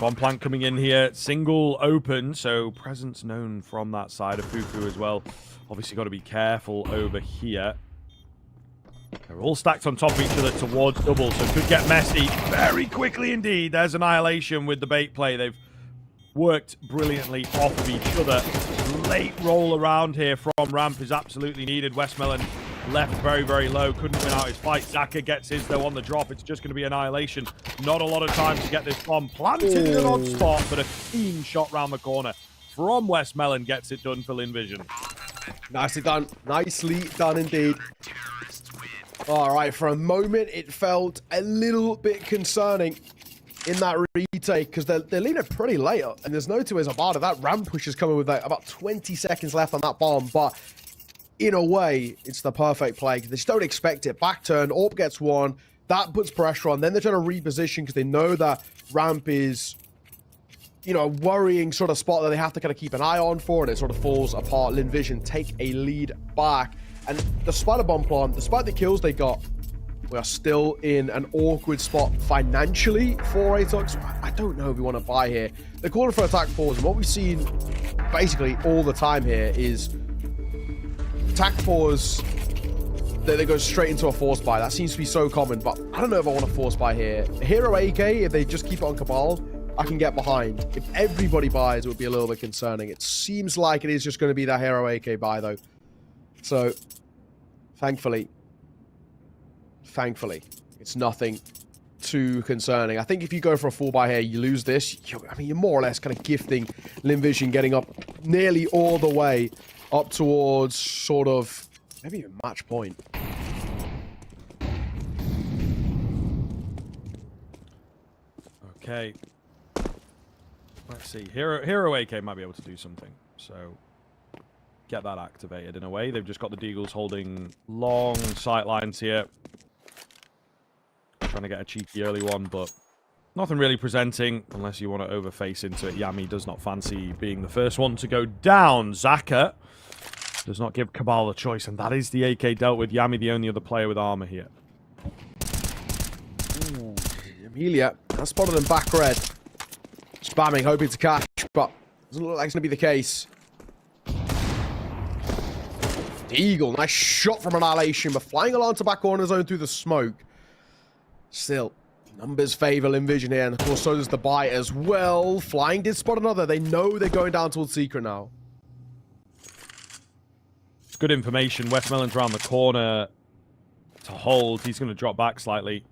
Bomb plant coming in here. Single open, so presence known from that side of Fufu as well. Obviously got to be careful over here. They're all stacked on top of each other towards double, so could get messy very quickly indeed. There's Annihilation with the bait play. They've worked brilliantly off of each other. Late roll around here from ramp is absolutely needed. Westmelon left very, very low. Couldn't win out his fight. Zaka gets his, though, on the drop. It's just going to be Annihilation. Not a lot of time to get this bomb planted in an odd spot, but a clean shot round the corner from Westmelon gets it done for Lynn Vision. Nicely done. Nicely done indeed. All right, for a moment, it felt a little bit concerning in that retake because they're leaving it pretty late, and there's no two ways about it. That ramp push is coming with like about 20 seconds left on that bomb, but in a way, it's the perfect play. They just don't expect it. Back turn, AWP gets one. That puts pressure on. Then they're trying to reposition because they know that ramp is, you know, a worrying sort of spot that they have to kind of keep an eye on for, and it sort of falls apart. Lynn Vision take a lead back. And despite a bomb plant, despite the kills they got, we are still in an awkward spot financially for Atox. I don't know if we want to buy here. They're calling for attack pause, and what we've seen basically all the time here is attack pause, they go straight into a force buy. That seems to be so common, but I don't know if I want to force buy here. Hero AK, if they just keep it on Cabal, I can get behind. If everybody buys, it would be a little bit concerning. It seems like it is just going to be that Hero AK buy, though. So, thankfully, it's nothing too concerning. I think if you go for a full buy here, you lose this. You're more or less kind of gifting Lynn Vision getting up nearly all the way up towards sort of maybe even match point. Okay. Let's see. Hero AK might be able to do something. So get that activated in a way. They've just got the Deagles holding long sight lines here. Trying to get a cheeky early one, but nothing really presenting unless you want to overface into it. Yami does not fancy being the first one to go down. Zaka does not give Cabal a choice, and that is the AK dealt with. Yami, the only other player with armor here. Ooh, Amelia has spotted them back red. Spamming, hoping to catch, but doesn't look like it's going to be the case. Eagle, nice shot from Annihilation, but flying along to back corner zone through the smoke. Still, numbers favor Lynn Vision here, and of course so does the buy as well. Flying did spot another. They know they're going down towards Secret now. Good information. Westmelon's around the corner to hold. He's going to drop back slightly.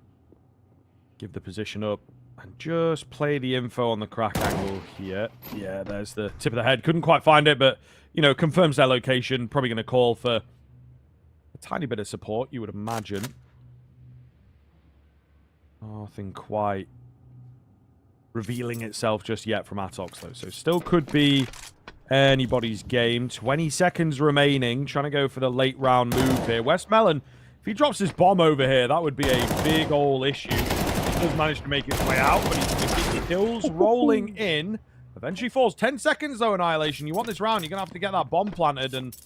Give the position up. And just play the info on the crack angle here. Yeah, there's the tip of the head. Couldn't quite find it, but, you know, confirms their location. Probably going to call for a tiny bit of support, you would imagine. Nothing quite revealing itself just yet from Atox, though. So still could be anybody's game. 20 seconds remaining. Trying to go for the late round move here. Westmelon, if he drops his bomb over here, that would be a big ol' issue. He does manage to make his way out, but he's going to keep the kills rolling in. Eventually falls. 10 seconds, though, Annihilation. You want this round, you're going to have to get that bomb planted, and,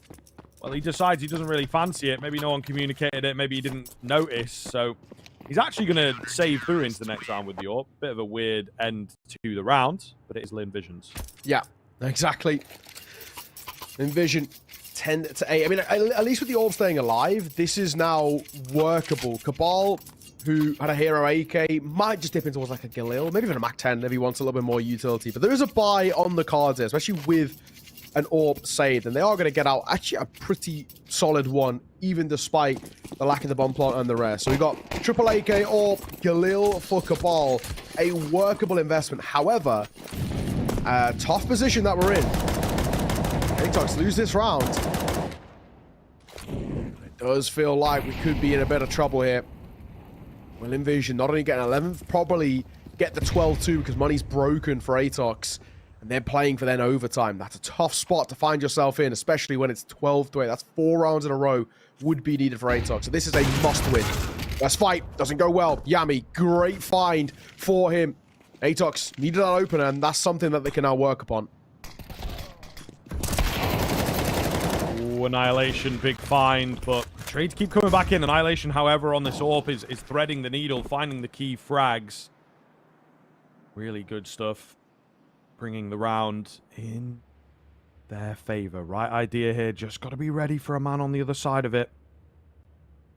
well, he decides he doesn't really fancy it. Maybe no one communicated it. Maybe he didn't notice, so he's actually going to save through into the next round with the AWP. Bit of a weird end to the round, but it is Lynn Vision's. Yeah, exactly. Lynn Vision, 10 to 8. I mean, at least with the AWP staying alive, this is now workable. Cabal, who had a hero AK, might just dip in towards like a Galil, maybe even a Mac 10 if he wants a little bit more utility. But there is a buy on the cards here, especially with an AWP saved, and they are going to get out actually a pretty solid one, even despite the lack of the bomb plant and the rest. So we got triple AK AWP, Galil for Cabal, a workable investment. However, tough position that we're in. Atox lose this round. It does feel like we could be in a bit of trouble here. Well, Lynn Vision not only getting 11th, probably get the 12-2 because money's broken for Atox. And they're playing for then overtime. That's a tough spot to find yourself in, especially when it's 12-8. That's 4 rounds in a row would be needed for Atox. So this is a must-win. First fight doesn't go well. Yami, great find for him. Atox needed that opener, and that's something that they can now work upon. Ooh, Annihilation, big find, but trades keep coming back in. Annihilation, however, on this AWP is threading the needle, finding the key frags. Really good stuff. Bringing the round in their favor. Right idea here. Just got to be ready for a man on the other side of it.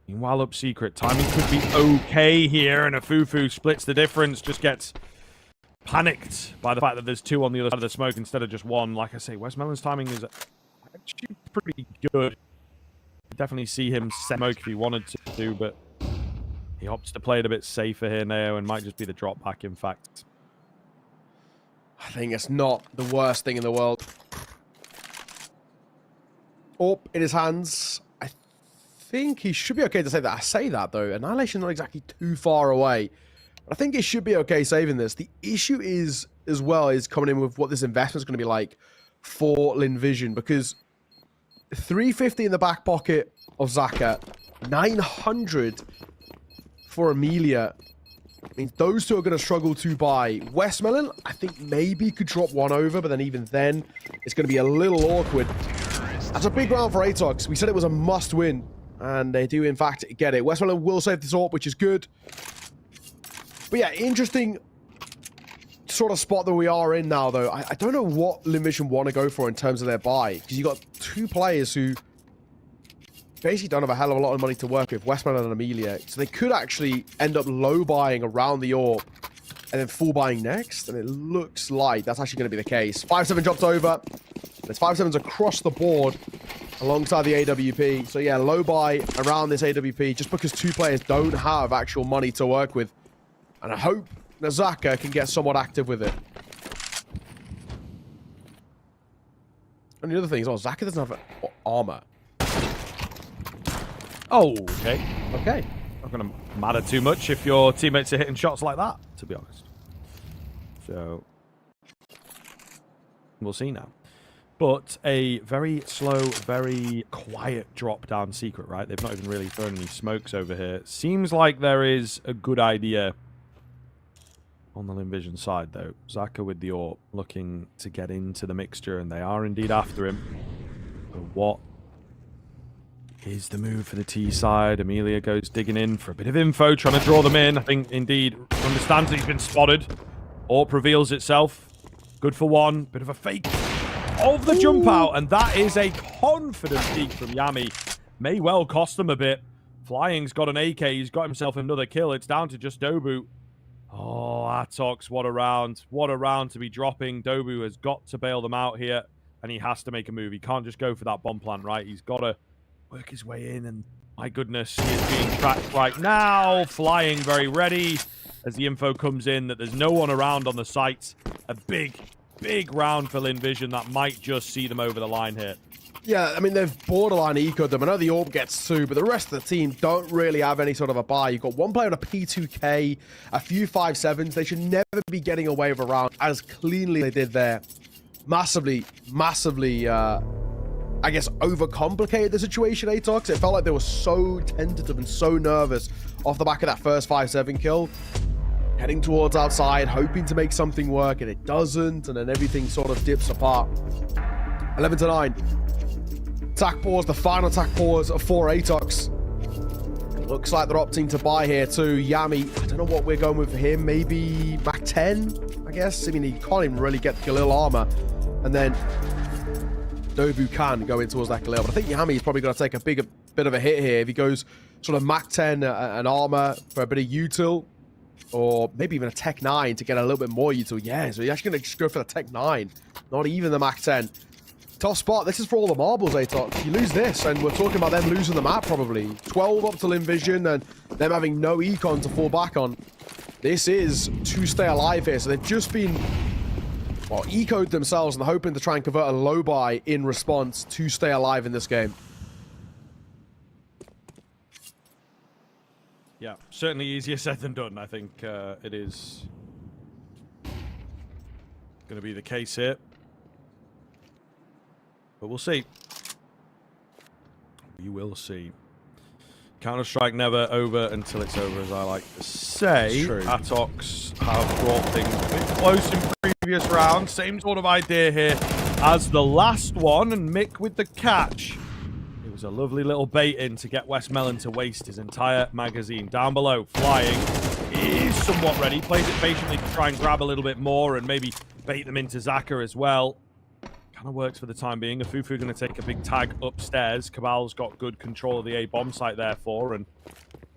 Meanwhile, up secret. Timing could be okay here, and a Fufu splits the difference. Just gets panicked by the fact that there's 2 on the other side of the smoke instead of just 1. Like I say, Westmelon's timing is actually pretty good. Definitely see him smoke if he wanted to, but he opts to play it a bit safer here now and might just be the drop back, in fact. I think it's not the worst thing in the world. AWP in his hands. I think he should be okay to say that. I say that, though. Annihilation's not exactly too far away. But I think it should be okay saving this. The issue is, as well, is coming in with what this investment's going to be like for Lynn Vision. Because 350 in the back pocket of Zaka. 900 for Amelia. I mean, those two are going to struggle to buy. Westmelon, I think maybe could drop 1 over, but then even then, it's going to be a little awkward. That's a big round for Atox. We said it was a must-win, and they do, in fact, get it. Westmelon will save this AWP, which is good. But yeah, interesting sort of spot that we are in now, though. I don't know what Lynn Vision want to go for in terms of their buy, because you got 2 players who basically don't have a hell of a lot of money to work with, Westmelon and Amelia. So they could actually end up low buying around the AWP and then full buying next. And it looks like that's actually going to be the case. 5-7 dropped over. There's 5-7s across the board alongside the AWP. So yeah, low buy around this AWP just because 2 players don't have actual money to work with. And I hope Nazaka can get somewhat active with it. And the other thing is, Zaka doesn't have armor. Oh, okay. Okay. Not going to matter too much if your teammates are hitting shots like that, to be honest. So, we'll see now. But a very slow, very quiet drop-down secret, right? They've not even really thrown any smokes over here. Seems like there is a good idea on the Lynn Vision side, though. Zaka with the AWP looking to get into the mixture, and they are indeed after him. But what is the move for the T side? Amelia goes digging in for a bit of info, trying to draw them in. I think, indeed, understands that he's been spotted. AWP reveals itself. Good for one. Bit of a fake of the jump out, and that is a confident peek from Yami. May well cost them a bit. Flying's got an AK. He's got himself another kill. It's down to just Dobu. Oh, Atox, what a round. What a round to be dropping. Dobu has got to bail them out here, and he has to make a move. He can't just go for that bomb plant, right? He's got to work his way in, and my goodness, he is being tracked right now. Flying very ready as the info comes in that there's no one around on the site. A big round for Lynn Vision that might just see them over the line here. Yeah, I mean, they've borderline ecoed them. I know the AWP gets 2, but the rest of the team don't really have any sort of a buy. You've got one player on a P2K, a few 5.7s. They should never be getting away with a round as cleanly they did there. Massively, I guess, overcomplicated the situation, Atox. It felt like they were so tentative and so nervous off the back of that first 5.7 kill. Heading towards outside, hoping to make something work, and it doesn't, and then everything sort of dips apart. 11-9. Attack pause, the final attack pause for Atox. Looks like they're opting to buy here too. Yami, I don't know what we're going with for him. Maybe Mac 10, I guess. I mean, he can't even really get the Galil armor. And then Dobu can go in towards that Galil. But I think Yami is probably going to take a bit of a hit here if he goes sort of Mac 10 and armor for a bit of util. Or maybe even a Tech 9 to get a little bit more util. Yeah, so you're actually going to just go for the Tech 9. Not even the Mac 10. Tough spot. This is for all the marbles, Atox. You lose this, and we're talking about them losing the map, probably. 12 up to Lynn Vision, and them having no econ to fall back on. This is to stay alive here, so they've just been, well, ecoed themselves and hoping to try and convert a low buy in response to stay alive in this game. Yeah, certainly easier said than done. I think it is going to be the case here. But we'll see. We will see. Counter-Strike never over until it's over, as I like to say. True. Atox have brought things a bit close in previous rounds. Same sort of idea here as the last one, and Mick with the catch. It was a lovely little bait in to get Westmelon to waste his entire magazine. Down below, Flying is somewhat ready. Plays it patiently to try and grab a little bit more and maybe bait them into Zaka as well. Kind of works for the time being. Afufu going to take a big tag upstairs. Cabal's got good control of the A bomb site therefore, and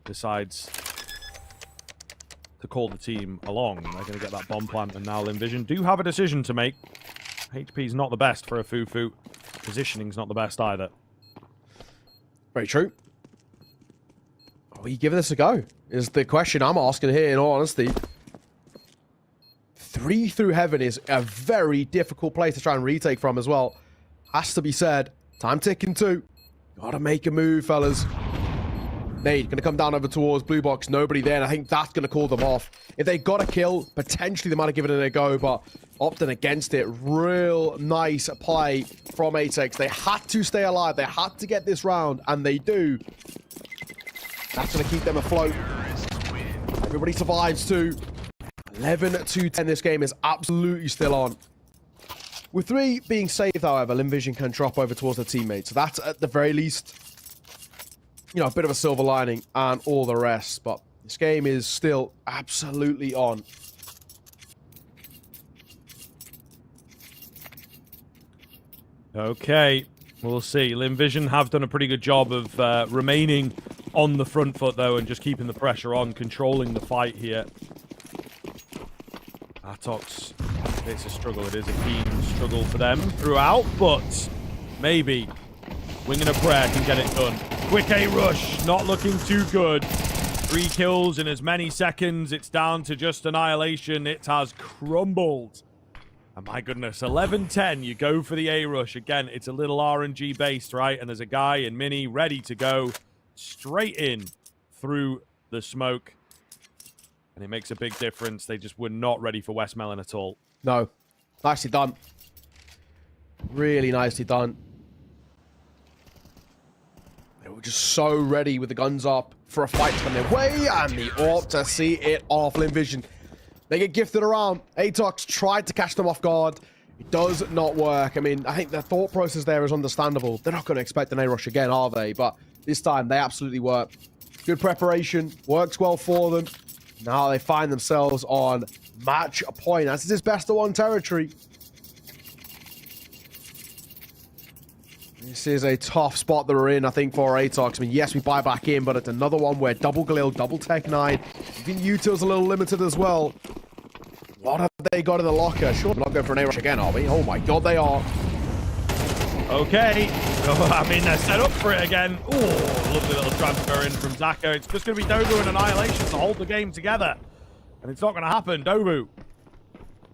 decides to call the team along. They're going to get that bomb plant, and now Lynn Vision do have a decision to make. HP's not the best for Afufu. Positioning's not the best either. Very true. Are you giving this a go? Is the question I'm asking here, in all honesty. 3 through heaven is a very difficult place to try and retake from as well. Has to be said. Time ticking too. Gotta make a move, fellas. Nade gonna come down over towards blue box. Nobody there, and I think that's gonna call them off. If they got a kill, potentially they might have given it a go, but opting against it. Real nice play from Atox. They had to stay alive. They had to get this round, and they do. That's gonna keep them afloat. Everybody survives too. 11-10. This game is absolutely still on. With 3 being saved, however, Lynn Vision can drop over towards their teammates. So that's at the very least, you know, a bit of a silver lining and all the rest. But this game is still absolutely on. Okay, we'll see. Lynn Vision have done a pretty good job of remaining on the front foot, though, and just keeping the pressure on, controlling the fight here. Atox, it's a struggle. It is a keen struggle for them throughout, but maybe Winging a Prayer can get it done. Quick A rush, not looking too good. 3 kills in as many seconds. It's down to just annihilation. It has crumbled. And my goodness, 11-10, you go for the A-rush. Again, it's a little RNG based, right? And there's a guy in Mini ready to go straight in through the smoke. And it makes a big difference. They just were not ready for Westmelon at all. No. Nicely done. Really nicely done. They were just so ready with the guns up for a fight to come their way. And the AWP to see it off. Lynn Vision. They get gifted around. Atox tried to catch them off guard. It does not work. I mean, I think the thought process there is understandable. They're not going to expect an A-rush again, are they? But this time, they absolutely work. Good preparation. Works well for them. Now they find themselves on match point. This is his best of 1 territory. This is a tough spot that we're in, I think, for Atox. I mean, yes, we buy back in, but it's another one where double Galil, double Tech 9. Even Util's a little limited as well. What have they got in the locker? Sure, we're not going for an A-rush again, are we? Oh my god, they are. Okay. Oh, I mean, they're set up for it again. Oh, lovely little transfer in from Zaka. It's just going to be Dobu and Annihilation to hold the game together. And it's not going to happen. Dobu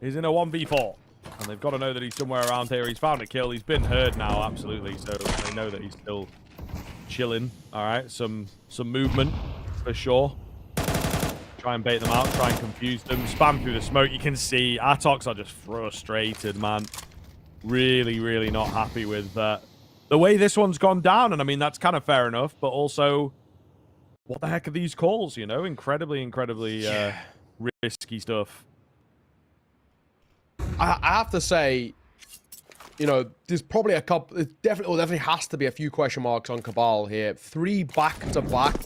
is in a 1v4. And they've got to know that he's somewhere around here. He's found a kill. He's been heard now, absolutely. So they know that he's still chilling. All right, some movement for sure. Try and bait them out. Try and confuse them. Spam through the smoke. You can see Atox are just frustrated, man. Really, really not happy with the way this one's gone down. And I mean, that's kind of fair enough. But also, what the heck are these calls, you know? Incredibly risky stuff. I have to say, you know, there's probably a couple. It definitely has to be a few question marks on Cabal here. 3 back-to-back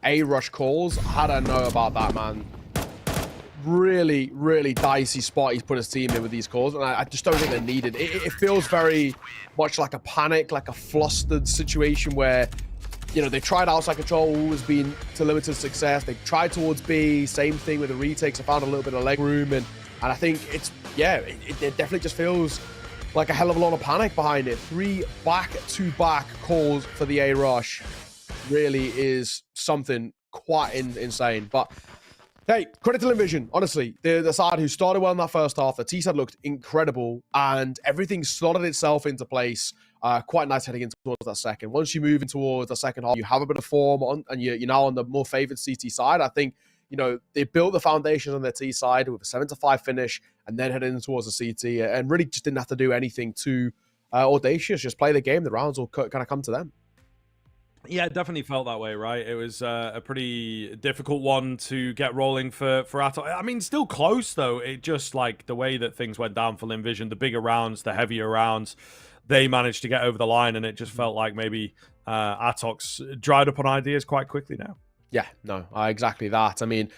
A-rush calls. I don't know about that, man. Really, really dicey spot he's put his team in with these calls, and I just don't think they're needed. It feels very much like a panic, like a flustered situation where, you know, they tried outside control, always been to limited success. They tried towards B, same thing with the retakes. I found a little bit of leg room, and I think it's, yeah, it definitely just feels like a hell of a lot of panic behind it. 3 back-to-back calls for the A-rush really is something quite insane. But hey, credit to Lynn Vision. Honestly, the side who started well in that first half, the T side looked incredible, and everything slotted itself into place. Quite nice heading in towards that second. Once you move in towards the second half, you have a bit of form on, and you're now on the more favored CT side. I think, you know, they built the foundations on their T side with a 7-5 finish, and then heading in towards the CT, and really just didn't have to do anything too audacious. Just play the game. The rounds will kind of come to them. Yeah, it definitely felt that way, right? It was a pretty difficult one to get rolling for Atox. I mean, still close, though. It just, like, the way that things went down for Lynn Vision, the bigger rounds, the heavier rounds, they managed to get over the line, and it just felt like maybe Atox dried up on ideas quite quickly now. Yeah, no, exactly that. I mean,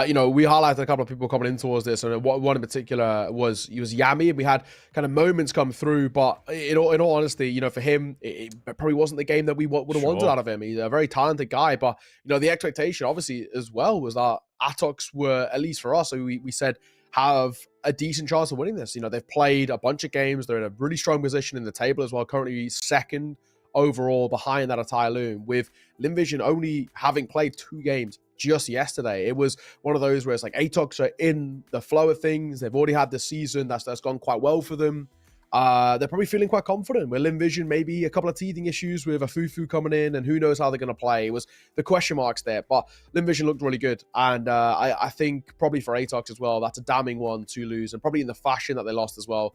you know, we highlighted a couple of people coming in towards this, and one in particular was Yami, and we had kind of moments come through, but in all honesty, you know, for him, it probably wasn't the game that we would have wanted out of him. He's a very talented guy, but, you know, the expectation, obviously, as well, was that Atox were, at least for us, so we said, have a decent chance of winning this. You know, they've played a bunch of games. They're in a really strong position in the table as well, currently second overall behind that Atai Loom, with Lynn Vision only having played 2 games just yesterday. It was one of those where it's like Atox are in the flow of things. They've already had this season that's gone quite well for them. They're probably feeling quite confident. With Lynn Vision, maybe a couple of teething issues with a Fufu coming in, and who knows how they're going to play. It was the question marks there, but Lynn Vision looked really good, and I think probably for Atox as well, that's a damning one to lose, and probably in the fashion that they lost as well.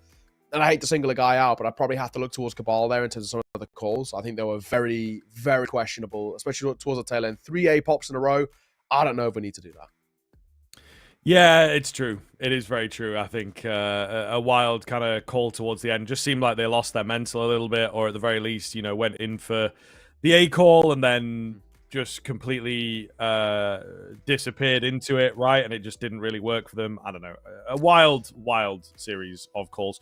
And I hate to single a guy out, but I probably have to look towards Cabal there in terms of some of the calls. I think they were very, very questionable, especially towards the tail end. 3 A pops in a row. I don't know if we need to do that. Yeah, it's true. It is very true. I think a wild kind of call towards the end just seemed like they lost their mental a little bit, or at the very least, you know, went in for the A call and then just completely disappeared into it, right? And it just didn't really work for them. I don't know. A wild series of calls.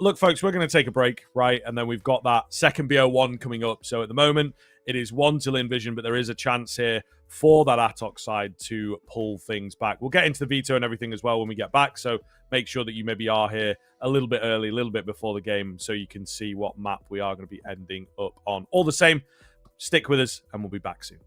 Look, folks, we're going to take a break, right? And then we've got that second BO1 coming up. So at the moment, it is 1 to Lynn Vision, but there is a chance here for that Atox side to pull things back. We'll get into the veto and everything as well when we get back. So make sure that you maybe are here a little bit early, a little bit before the game, so you can see what map we are going to be ending up on. All the same, stick with us and we'll be back soon.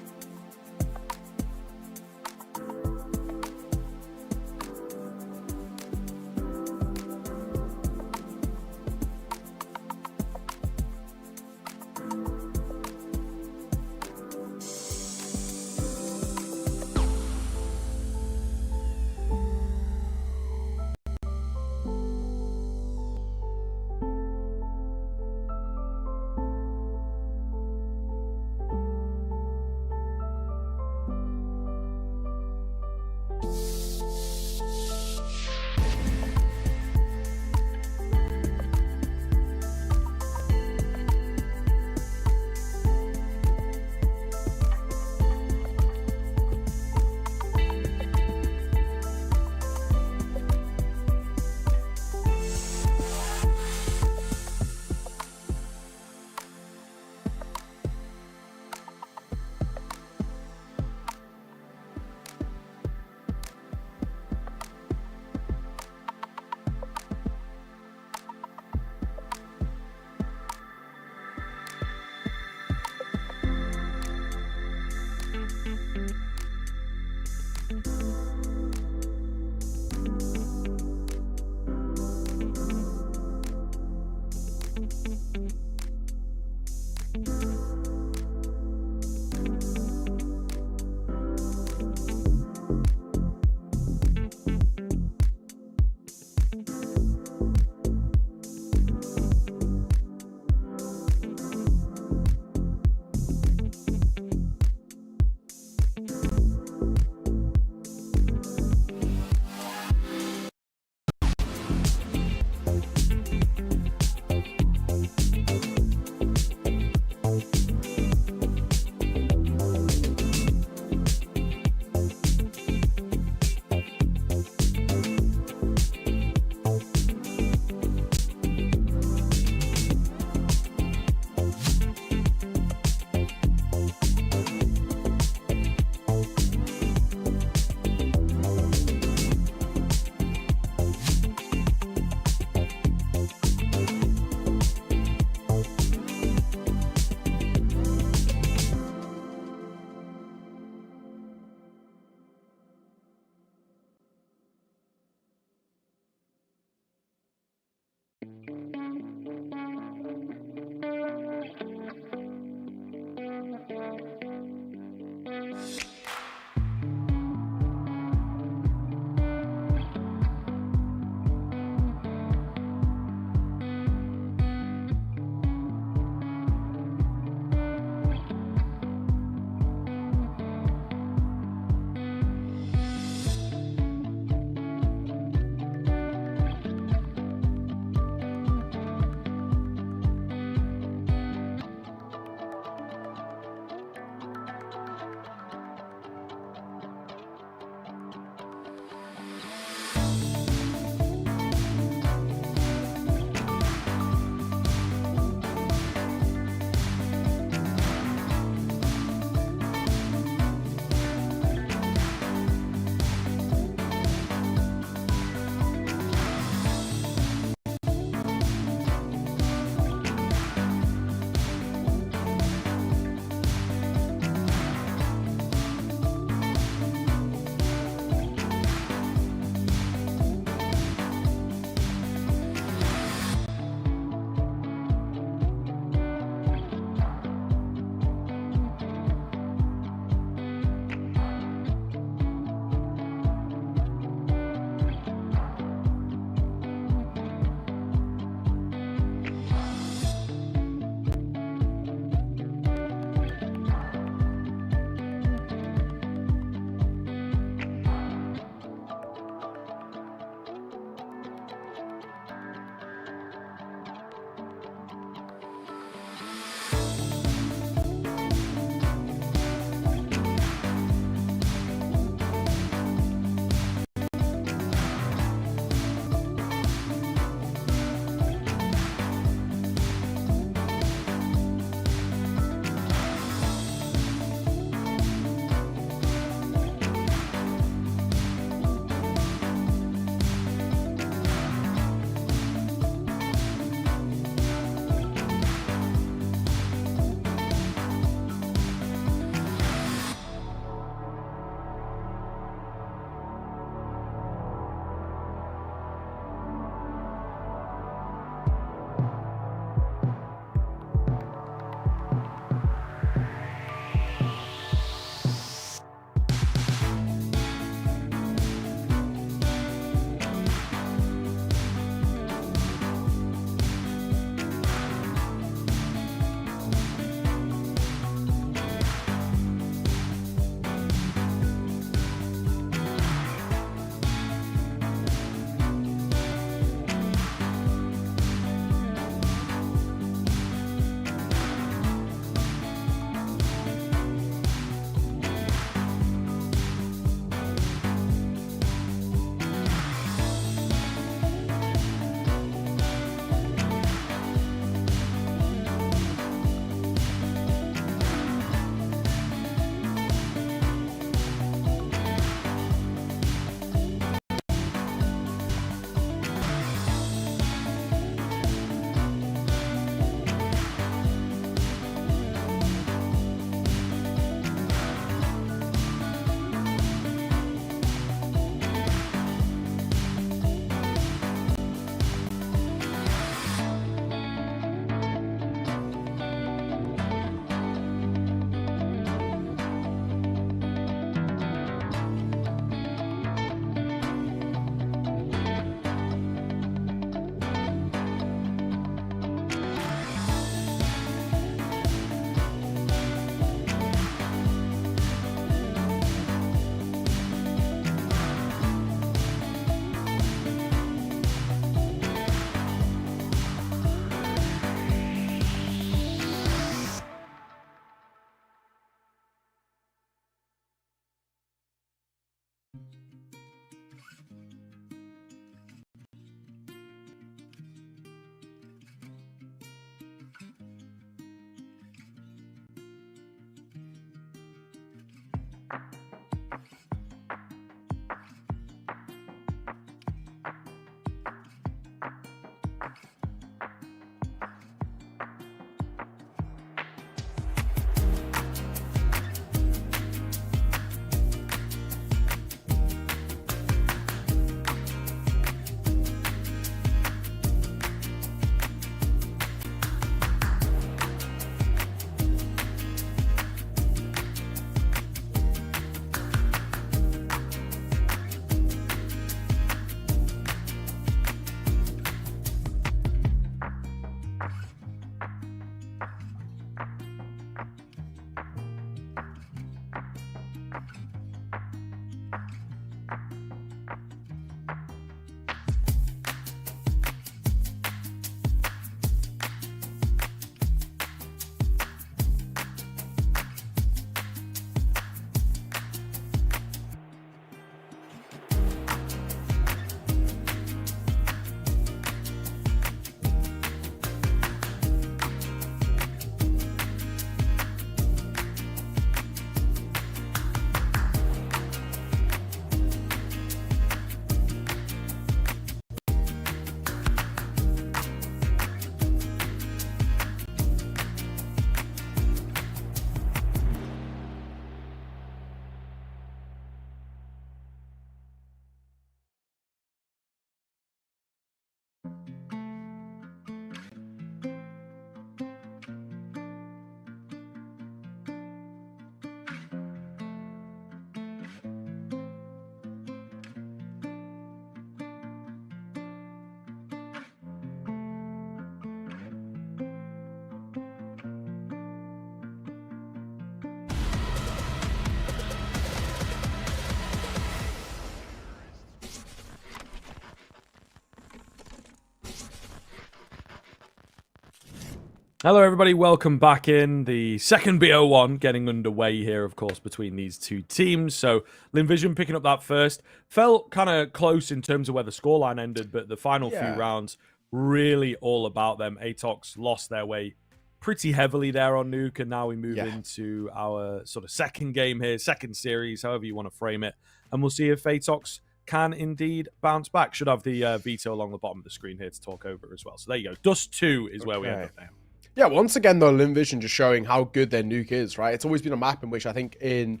Hello, everybody. Welcome back in. The second BO1 getting underway here, of course, between these two teams. So, Lynn Vision picking up that first. Felt kind of close in terms of where the scoreline ended, but the final few rounds, really all about them. Atox lost their way pretty heavily there on Nuke, and now we move into our sort of second game here, second series, however you want to frame it. And we'll see if Atox can indeed bounce back. Should have the veto along the bottom of the screen here to talk over as well. So there you go. Dust 2 is where we end up now. Yeah, once again, though, Lynn Vision just showing how good their Nuke is, right? It's always been a map in which I think in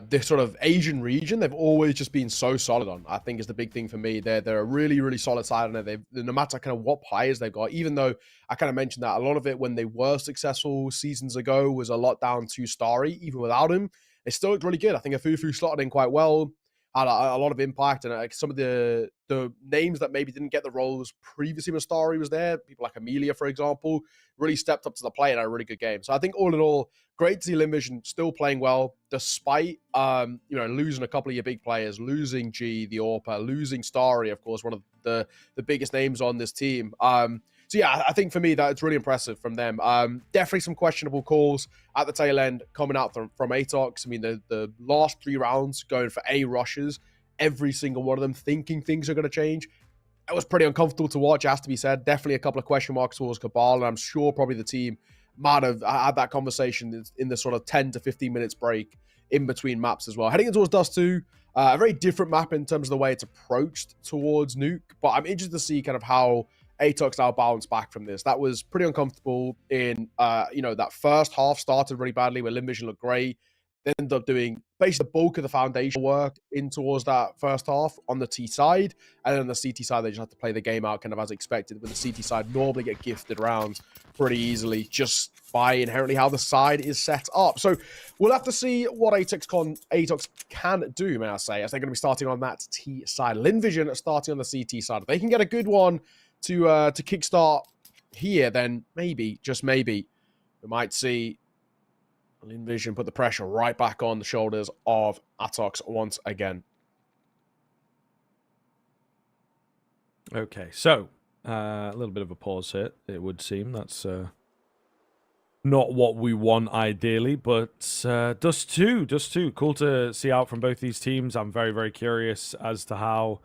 this sort of Asian region, they've always just been so solid on. I think is the big thing for me. They're a really, really solid side on it. No matter kind of what players they've got, even though I kind of mentioned that a lot of it when they were successful seasons ago was a lot down to Starry, even without him. It still looked really good. I think Afufu slotted in quite well. Had a lot of impact, and some of the names that maybe didn't get the roles previously when Starry was there, people like Amelia, for example, really stepped up to the plate and had a really good game. So I think all in all, great to see Lynn Vision still playing well, despite losing a couple of your big players, losing G, the Orpa, losing Starry, of course, one of the biggest names on this team. So yeah, I think for me, that's really impressive from them. Definitely some questionable calls at the tail end coming out from Atox. I mean, the last 3 rounds going for A rushes, every single one of them thinking things are going to change. That was pretty uncomfortable to watch, has to be said. Definitely a couple of question marks towards Cabal, and I'm sure probably the team might have had that conversation in the sort of 10 to 15 minutes break in between maps as well. Heading in towards Dust 2, a very different map in terms of the way it's approached towards Nuke, but I'm interested to see kind of how Atox now bounced back from this. That was pretty uncomfortable in, that first half started really badly where Lynn Vision looked great. They ended up doing basically the bulk of the foundation work in towards that first half on the T side. And then on the CT side, they just had to play the game out kind of as expected. But the CT side normally get gifted rounds pretty easily just by inherently how the side is set up. So we'll have to see what Atox can do, may I say, as they're going to be starting on that T side. Lynn Vision are starting on the CT side. If they can get a good one to kickstart here, then maybe, just maybe, we might see Lynn Vision put the pressure right back on the shoulders of Atox once again. Okay, so a little bit of a pause here, it would seem. That's not what we want ideally, but Dust 2. Cool to see out from both these teams. I'm very, very curious as to how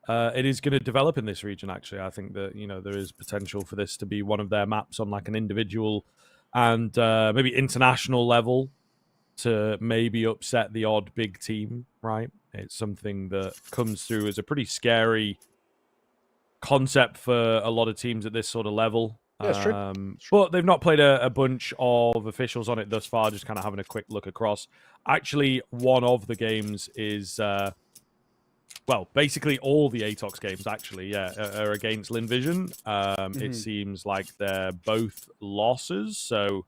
it is going to develop in this region, actually. I think that, there is potential for this to be one of their maps on like an individual and maybe international level to maybe upset the odd big team, right? It's something that comes through as a pretty scary concept for a lot of teams at this sort of level. Yeah, it's true. But they've not played a bunch of officials on it thus far, just kind of having a quick look across. Actually, one of the games is... well, basically all the Atox games, actually, are against Lynn Vision. It seems like they're both losses, so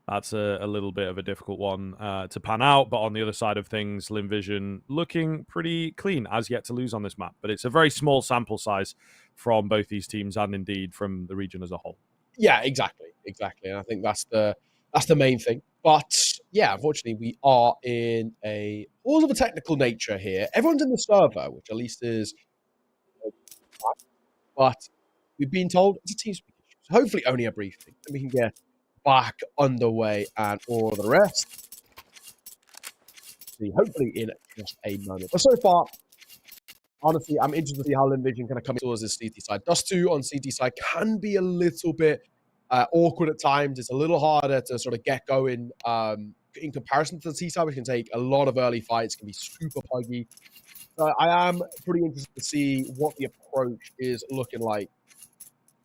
that's a little bit of a difficult one to pan out. But on the other side of things, Lynn Vision looking pretty clean, as yet to lose on this map. But it's a very small sample size from both these teams and indeed from the region as a whole. Yeah, exactly. And I think that's the main thing. But yeah, unfortunately, we are in all of a technical nature here. Everyone's in the server, which at least is, but we've been told it's a team speak issue. So hopefully only a brief thing. And we can get back underway and all of the rest. See, hopefully in just a moment. But so far, honestly, I'm interested to see how Lynn Vision kind of comes towards this CT side. Dust 2 on CT side can be a little bit awkward at times. It's a little harder to sort of get going in comparison to the T side, which can take a lot of early fights, can be super puggy. I am pretty interested to see what the approach is looking like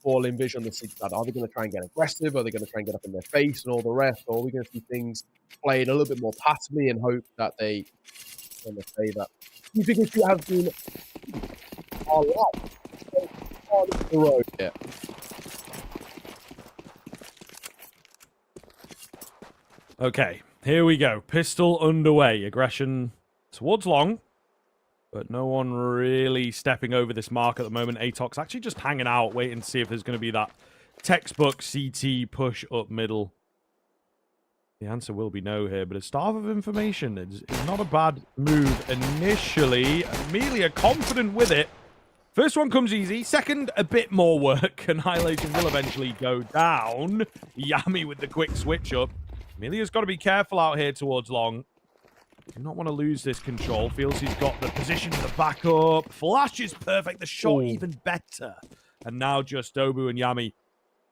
for Lynn Vision on the CT side. Are they going to try and get aggressive? Are they going to try and get up in their face and all the rest? Or are we going to see things played a little bit more passively and hope that they kind of say that you think it has been all right on the road here? Okay, here we go. Pistol underway. Aggression towards long, but no one really stepping over this mark at the moment. Atox actually just hanging out, waiting to see if there's going to be that textbook CT push up middle. The answer will be no here, but a starve of information is not a bad move initially. Amelia confident with it. First one comes easy. Second, a bit more work. Annihilation will eventually go down. Yami with the quick switch up. Emilia's got to be careful out here towards long. Do not want to lose this control. Feels he's got the position to the backup. Flash is perfect. The shot even better. And now just Dobu and Yami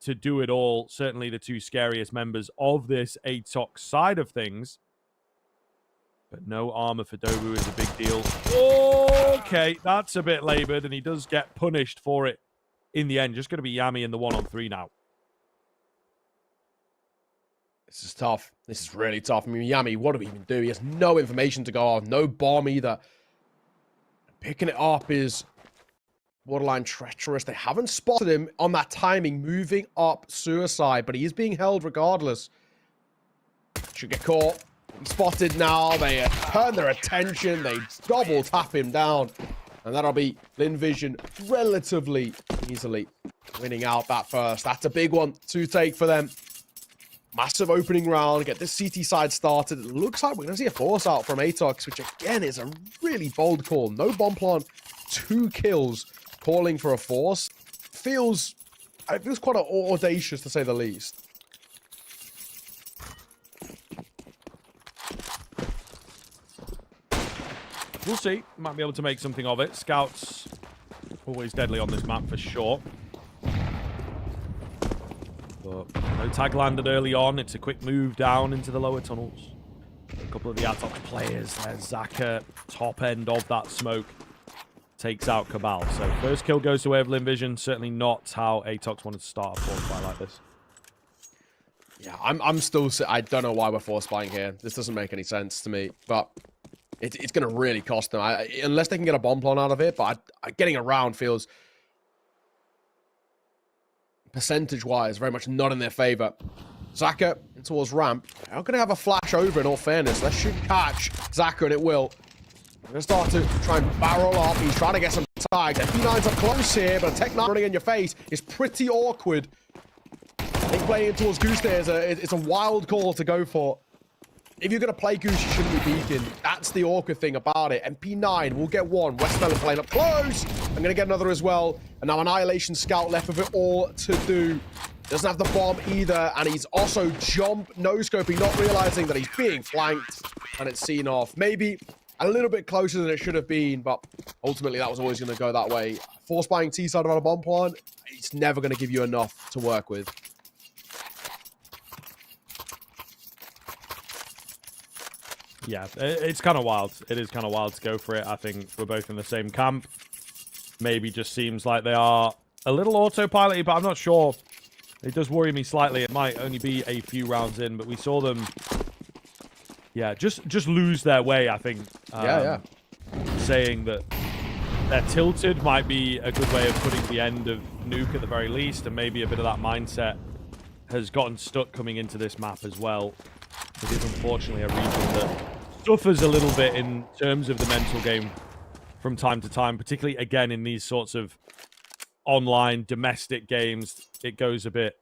to do it all. Certainly the two scariest members of this Atox side of things. But no armor for Dobu is a big deal. Okay, that's a bit labored, and he does get punished for it in the end. Just going to be Yami in the 1-on-3 now. This is tough. This is really tough. I mean, Yami, what do we even do? He has no information to go on. No bomb either. Picking it up is borderline treacherous. They haven't spotted him on that timing, moving up suicide, but he is being held regardless. Should get caught. He's spotted now. They turn their attention. They double tap him down. And that'll be Lynn Vision relatively easily winning out that first. That's a big one to take for them. Massive opening round. Get this CT side started. It looks like we're going to see a force out from Atox, which again is a really bold call. No bomb plant, 2 kills, calling for a force. It feels quite audacious to say the least. We'll see. Might be able to make something of it. Scouts, always deadly on this map for sure. But no tag landed early on. It's a quick move down into the lower tunnels. A couple of the Atox players there. Zaka, top end of that smoke, takes out Cabal. So first kill goes the way of Lynn Vision. Certainly not how Atox wanted to start a force fight like this. Yeah, I'm still... I don't know why we're force buying here. This doesn't make any sense to me. But it's going to really cost them. Unless they can get a bomb plan out of it. But getting around feels... percentage-wise, very much not in their favor. Zaka towards ramp. They're going to have a flash over, in all fairness. That should catch Zaka, and it will. They're going to start to try and barrel up. He's trying to get some tags. FP9's up close here, but a Tech 9 running in your face is pretty awkward. I think playing towards Goose there is a wild call to go for. If you're going to play Goose, you shouldn't be beacon. That's the awkward thing about it. And P9 will get one. Westmelon playing up close. I'm going to get another as well. And now Annihilation Scout left with it all to do. Doesn't have the bomb either. And he's also no-scoping, not realizing that he's being flanked. And it's seen off. Maybe a little bit closer than it should have been. But ultimately, that was always going to go that way. Force buying T-side on a bomb plant, it's never going to give you enough to work with. Yeah, it's kind of wild. It is kind of wild to go for it. I think we're both in the same camp. Maybe just seems like they are a little autopilot, but I'm not sure. It does worry me slightly. It might only be a few rounds in, but we saw them, yeah, just lose their way, I think. Yeah. Saying that they're tilted might be a good way of putting the end of Nuke at the very least, and maybe a bit of that mindset has gotten stuck coming into this map as well. It is unfortunately a region that suffers a little bit in terms of the mental game from time to time, particularly, again, in these sorts of online domestic games. It goes a bit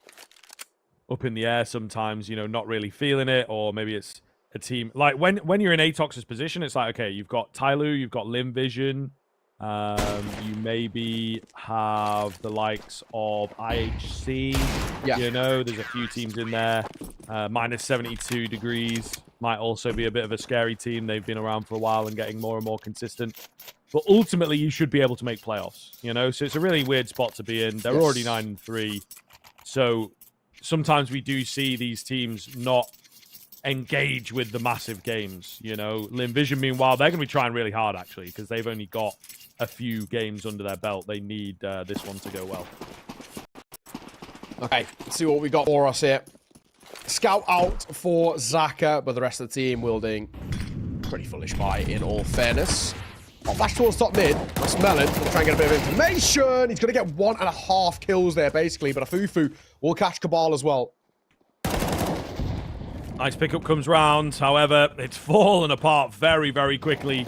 up in the air sometimes, you know, not really feeling it, or maybe it's a team. Like, when you're in Atox's position, it's like, okay, you've got Tyloo, you've got Lynn Vision, you maybe have the likes of IHC. Yeah. You know, there's a few teams in there. Minus 72 degrees might also be a bit of a scary team. They've been around for a while and getting more and more consistent. But ultimately, you should be able to make playoffs, you know? So it's a really weird spot to be in. They're already 9-3. So sometimes we do see these teams not engage with the massive games, you know? Lynn Vision, meanwhile, they're going to be trying really hard, actually, because they've only got a few games under their belt. They need this one to go well. Okay, let's see what we got for us here. Scout out for Zaka, but the rest of the team wielding pretty foolish buy, in all fairness. Oh, flash towards top mid. That's Melon. Gonna try and get a bit of information. He's going to get 1.5 kills there, basically, but a Fufu will catch Cabal as well. Nice pickup comes round. However, it's fallen apart very, very quickly.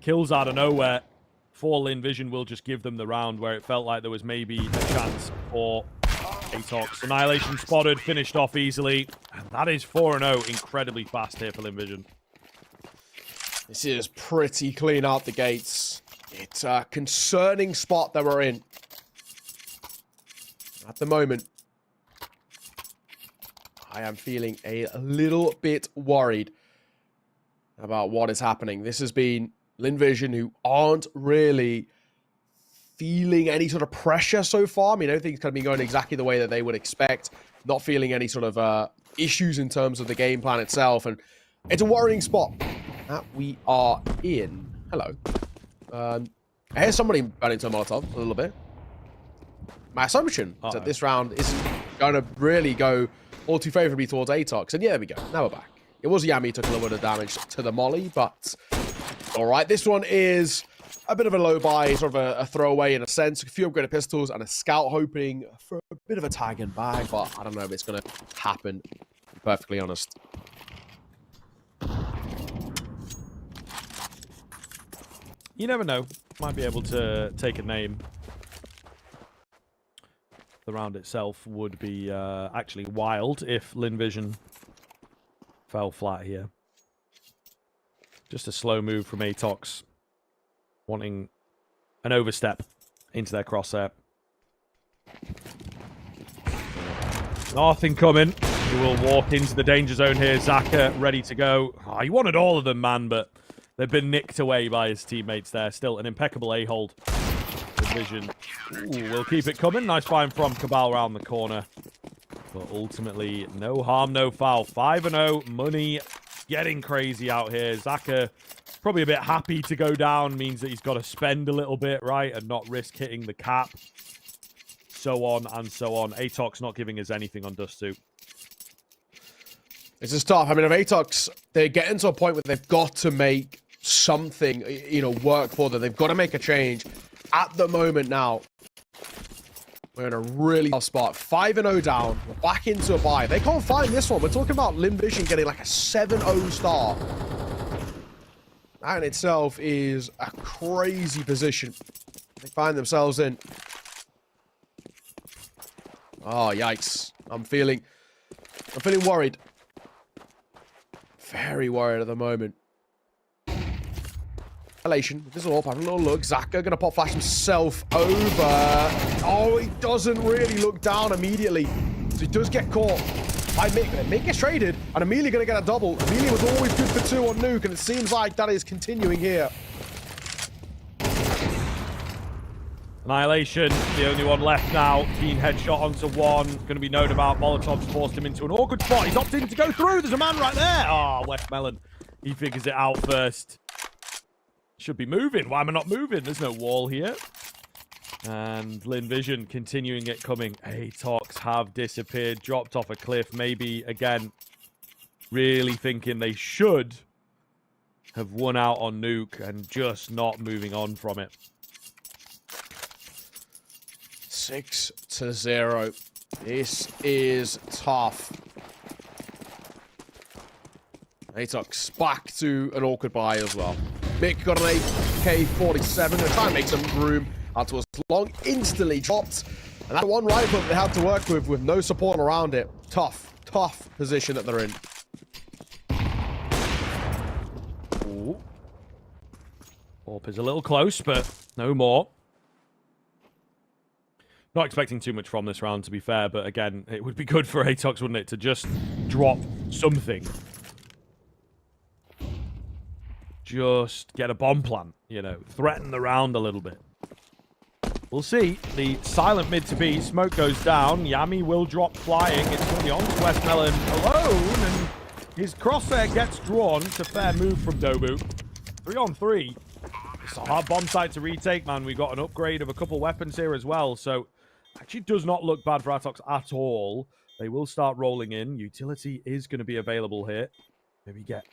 Kills out of nowhere. For Lynn Vision will just give them the round where it felt like there was maybe a chance for Atox. Annihilation spotted, finished off easily. And that is 4-0. Incredibly fast here for Lynn Vision. This is pretty clean out the gates. It's a concerning spot that we're in at the moment. I am feeling a little bit worried about what is happening. This has been Lynn Vision, who aren't really feeling any sort of pressure so far. I mean, everything's kind of been going exactly the way that they would expect. Not feeling any sort of issues in terms of the game plan itself. And it's a worrying spot that we are in. Hello. I hear somebody burning to a Molotov a little bit. My assumption is that this round isn't going to really go all too favorably towards Atox. And yeah, there we go. Now we're back. It was Yami who took a little bit of damage to the molly, but all right. This one is a bit of a low buy, sort of a throwaway in a sense. A few upgraded pistols and a scout, hoping for a bit of a tag and bag, but I don't know if it's going to happen, to be perfectly honest. You never know. Might be able to take a name. The round itself would be actually wild if Lynn Vision fell flat here. Just a slow move from Atox, wanting an overstep into their crosshair. Nothing coming. He will walk into the danger zone here. Zaka ready to go. Oh, he wanted all of them, man, but they've been nicked away by his teammates there. Still an impeccable A-hold. Vision. Ooh, we'll keep it coming. Nice find from Cabal around the corner. But ultimately, no harm, no foul. 5-0. Money getting crazy out here. Zaka probably a bit happy to go down. Means that he's got to spend a little bit, right? And not risk hitting the cap. So on and so on. Atox not giving us anything on Dust 2. This is tough. I mean, if Atox, they're getting to a point where they've got to make something, you know, work for them. They've got to make a change. At the moment now, we're in a really tough spot. 5-0 down. We're back into a bye. They can't find this one. We're talking about Lynn Vision getting like a 7-0 start. That in itself is a crazy position they find themselves in. Oh, yikes. I'm feeling worried. Very worried at the moment. This will have a little look. Zaka gonna pop flash himself over. Oh, he doesn't really look down immediately. So he does get caught by Mick. Mick gets traded, and Amelia gonna get a double. Amelia was always good for 2 on Nuke, and it seems like that is continuing here. Annihilation, the only one left now. Keen headshot onto one. Going to be known about. Molotov's forced him into an awkward spot. He's opting to go through. There's a man right there. Oh, Westmelon. He figures it out first. Should be moving. Why am I not moving? There's no wall here. And Lynn Vision continuing it coming. Atox have disappeared. Dropped off a cliff. Maybe, again, really thinking they should have won out on Nuke and just not moving on from it. 6-0. This is tough. Atox back to an awkward buy as well. Mick got an AK-47. They're trying to make some room out to us long. Instantly dropped. And that one rifle that they had to work with no support around it. Tough position that they're in. Ooh. Orp is a little close, but no more. Not expecting too much from this round, to be fair, but again, it would be good for Atox, wouldn't it, to just drop something. Just get a bomb plant, you know, threaten the round a little bit. We'll see. The silent mid to B, smoke goes down. Yami will drop flying. It's going to be on to Westmelon alone, and his crosshair gets drawn. It's a fair move from Dobu. 3-on-3. It's a hard bomb site to retake, man. We got an upgrade of a couple weapons here as well, so actually does not look bad for Atox at all. They will start rolling in. Utility is going to be available here. Maybe get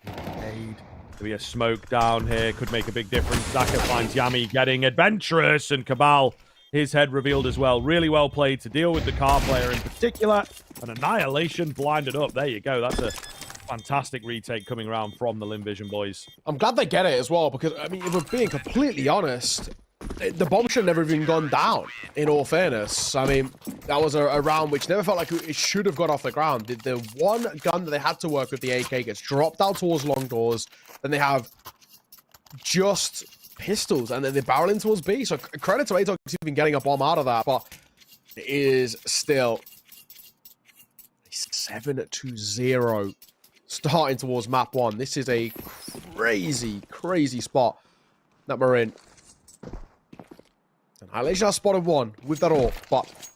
aid. Maybe a smoke down here could make a big difference. Zaka finds Yami getting adventurous, and Cabal, his head revealed as well. Really well played to deal with the car player in particular. An Annihilation blinded up. There you go. That's a fantastic retake coming around from the Lynn Vision boys. I'm glad they get it as well, because, I mean, if we're being completely honest, the bomb should have never even gone down, in all fairness. I mean, that was a round which never felt like it should have got off the ground. The one gun that they had to work with, the AK, gets dropped out towards long doors. Then they have just pistols, and then they're barreling towards B. So credit to Atox even getting a bomb out of that, but it is still 7-0 starting towards map 1. This is a crazy, crazy spot that we're in. Annihilation has spotted one with that AWP, but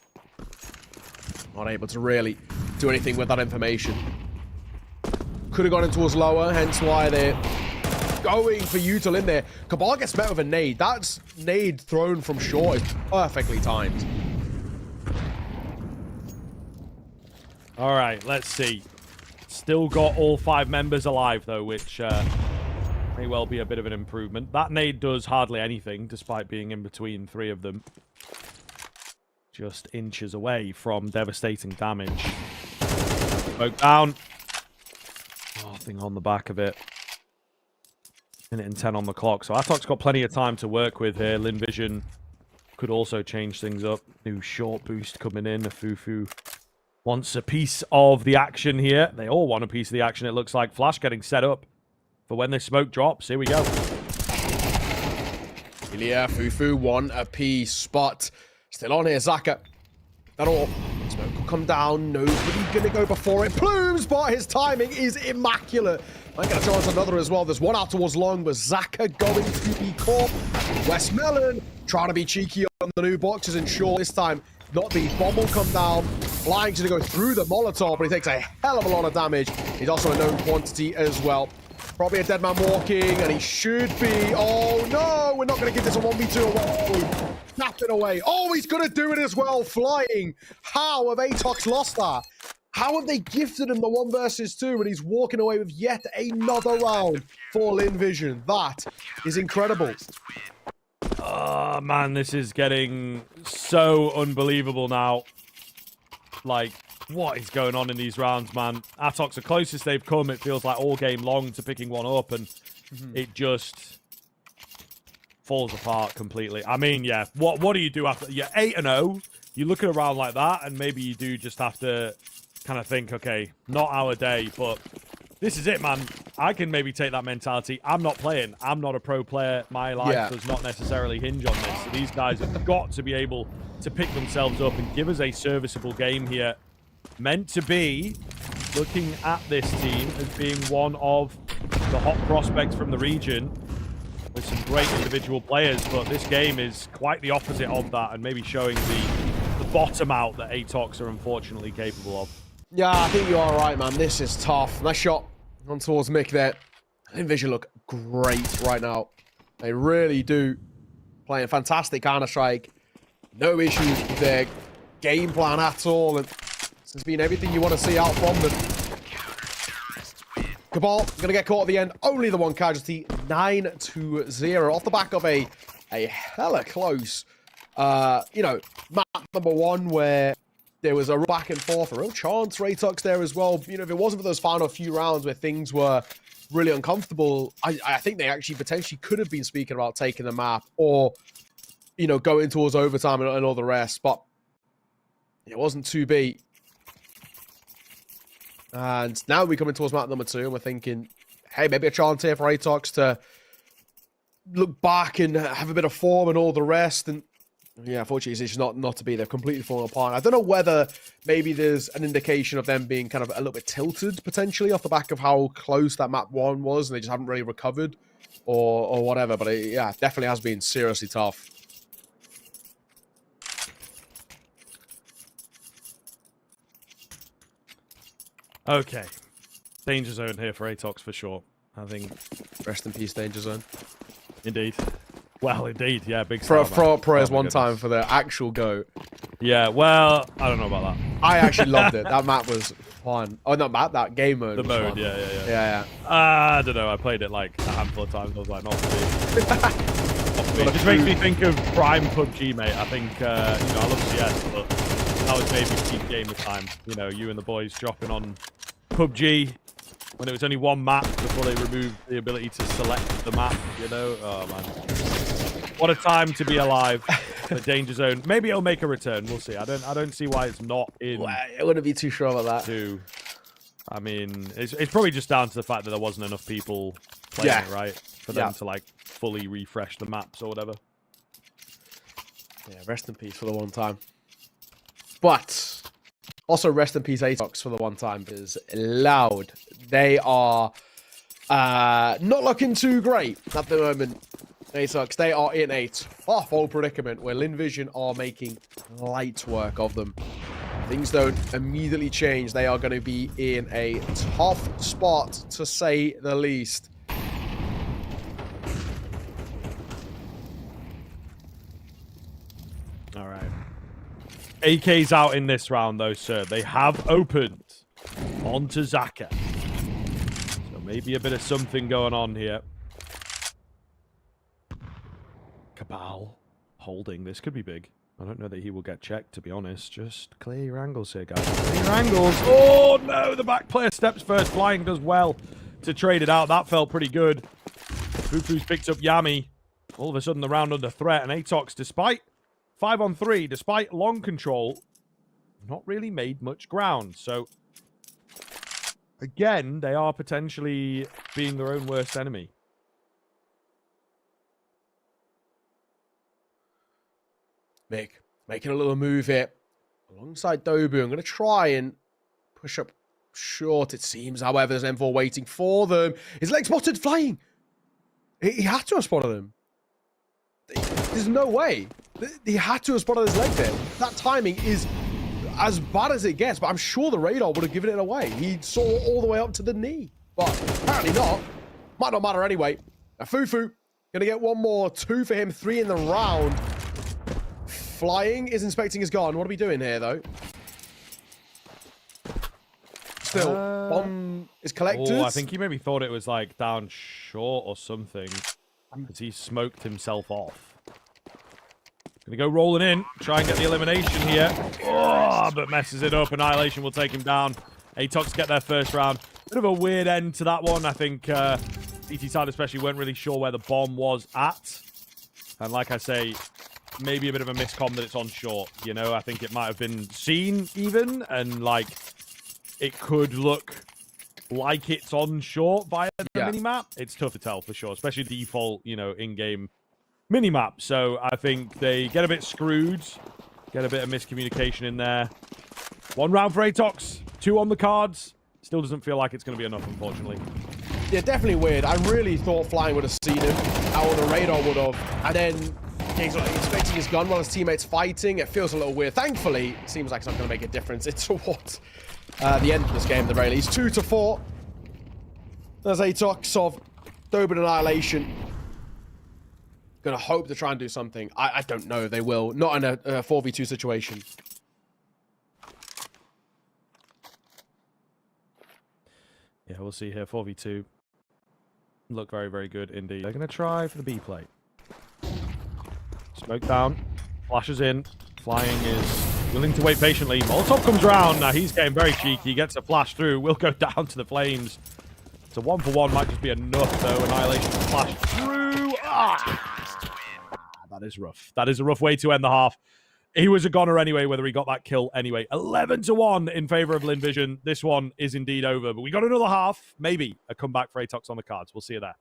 not able to really do anything with that information. Could have gone in towards lower, hence why they're going for Util in there. Cabal gets met with a nade. That's nade thrown from short is perfectly timed. All right, let's see. Still got all 5 members alive, though, which may well be a bit of an improvement. That nade does hardly anything, despite being in between 3 of them. Just inches away from devastating damage. Smoke down. Nothing on the back of it. Minute and 10 on the clock. So Atox got plenty of time to work with here. Lynn Vision could also change things up. New short boost coming in. Fufu wants a piece of the action here. They all want a piece of the action, it looks like. Flash getting set up for when this smoke drops. Here we go. Ilya, Fufu, 1 apiece, but still on here. Zaka. That all. Smoke will come down. Nobody gonna go before it. Plumes, but his timing is immaculate. Might get a chance another as well. There's one out towards long, but Zaka going to be caught. Westmelon trying to be cheeky on the new boxes and short this time. Not the bomb will come down. Flying to go through the Molotov, but he takes a hell of a lot of damage. He's also a known quantity as well. Probably a dead man walking, and he should be. Oh no, we're not going to give this a 1v2 away. Snapping away. Oh, he's going to do it as well. Flying. How have Atox lost that? How have they gifted him the 1 versus 2 and he's walking away with yet another round for Lynn Vision? That is incredible. Oh, man, this is getting so unbelievable now. Like, what is going on in these rounds, man? Atox, the closest they've come, it feels like all game long to picking one up, and it just falls apart completely. I mean, yeah, what do you do after? You're 8-0. You look at a round like that, and maybe you do just have to kind of think, okay, not our day, but this is it, man. I can maybe take that mentality. I'm not playing. I'm not a pro player. My life does not necessarily hinge on this. So these guys have got to be able to pick themselves up and give us a serviceable game here. Meant to be looking at this team as being one of the hot prospects from the region with some great individual players, but this game is quite the opposite of that and maybe showing the bottom out that Atox are unfortunately capable of. Yeah, I think you are right, man. This is tough. Nice shot on towards Mick there. Lynn Vision look great right now. They really do. Playing fantastic Counter-Strike. No issues with their game plan at all. And this has been everything you want to see out from them. Cabal going to get caught at the end. Only the 1 casualty. 9-0. Off the back of a hella close, map number 1 where there was a back and forth, a real chance for Atox there as well. You know, if it wasn't for those final few rounds where things were really uncomfortable, I think they actually potentially could have been speaking about taking the map or, you know, going towards overtime and all the rest. But it wasn't to be. And now we're coming towards map number 2, and we're thinking, hey, maybe a chance here for Atox to look back and have a bit of form and all the rest. And yeah, unfortunately, it's just not to be. They've completely fallen apart. I don't know whether maybe there's an indication of them being kind of a little bit tilted, potentially, off the back of how close that map 1 was, and they just haven't really recovered, or whatever. But yeah, definitely has been seriously tough. Okay. Danger zone here for Atox for sure. I think. Rest in peace, Danger Zone. Indeed. Well, indeed, yeah, big For star, prayers one time for the actual GOAT. Yeah, well, I don't know about that. I actually loved it. That map was fun. Oh, not map, that game mode. The was mode, fun. yeah. I don't know. I played it like a handful of times. I was like, not for me. Not for me. It just makes me think of prime PUBG, mate. I think, I love CS, but that was maybe peak gamer time. You know, you and the boys dropping on PUBG when it was only 1 map before they removed the ability to select the map, you know? Oh, man. What a time to be alive. The Danger Zone. Maybe it'll make a return. We'll see. I don't see why it's not in. Well, I wouldn't be too sure about that. I mean, it's probably just down to the fact that there wasn't enough people playing it, right? For them to, like, fully refresh the maps or whatever. Yeah, rest in peace for the one time. But also rest in peace Atox for the one time, because Loud, they are not looking too great at the moment. Atox, they are in a tough old predicament where Lynn Vision are making light work of them. Things don't immediately change. They are going to be in a tough spot, to say the least. All right. AK's out in this round, though, sir. They have opened onto Zaka. So maybe a bit of something going on here. Cabal holding. This could be big. I don't know that he will get checked, to be honest. Just clear your angles here, guys. Clear your angles. Oh, no. The back player steps first. Flying does well to trade it out. That felt pretty good. Fufu's picked up Yami. All of a sudden, the round under threat. And Atox, despite 5-on-3, despite long control, not really made much ground. So, again, they are potentially being their own worst enemy. Mick making a little move here alongside Dobu. I'm going to try and push up short, it seems. However, there's M4 waiting for them. His leg spotted flying. He had to have spotted him. There's no way. He had to have spotted his leg there. That timing is as bad as it gets, but I'm sure the radar would have given it away. He saw all the way up to the knee, but apparently not. Might not matter anyway. Now, Fufu going to get one more. 2 for him, 3 in the round. Flying is inspecting his gun. What are we doing here, though? Still, bomb is collected. Oh, I think he maybe thought it was, like, down short or something, because he smoked himself off. Gonna go rolling in, try and get the elimination here. Oh, but messes it up. Annihilation will take him down. Atox get their first round. Bit of a weird end to that one. I think CT side especially weren't really sure where the bomb was at. And like I say, maybe a bit of a miscom that it's on short. You know, I think it might have been seen even, and like it could look like it's on short via the minimap. It's tough to tell for sure, especially default, you know, in-game minimap. So I think they get a bit screwed, get a bit of miscommunication in there. 1 round for Atox, 2 on the cards. Still doesn't feel like it's going to be enough, unfortunately. Yeah, definitely weird. I really thought Flying would have seen him, or the radar would have, and then he's expecting his gun while his teammate's fighting. It feels a little weird. Thankfully, it seems like it's not going to make a difference. It's towards the end of this game, at the very least. 2-4. There's Atox of Dobin Annihilation. Gonna hope to try and do something. I don't know if they will. Not in a 4v2 situation. Yeah, we'll see here. 4v2. Look very, very good indeed. They're going to try for the B plate. Smoke down. Flashes in. Flying is willing to wait patiently. Molotov comes around. Now he's getting very cheeky. Gets a flash through. Will go down to the flames. It's a 1-for-1. Might just be enough, though. Annihilation flash through. That is rough. That is a rough way to end the half. He was a goner anyway, whether he got that kill anyway. 11-1 in favor of Lynn Vision. This one is indeed over, but we got another half. Maybe a comeback for Atox on the cards. We'll see you there.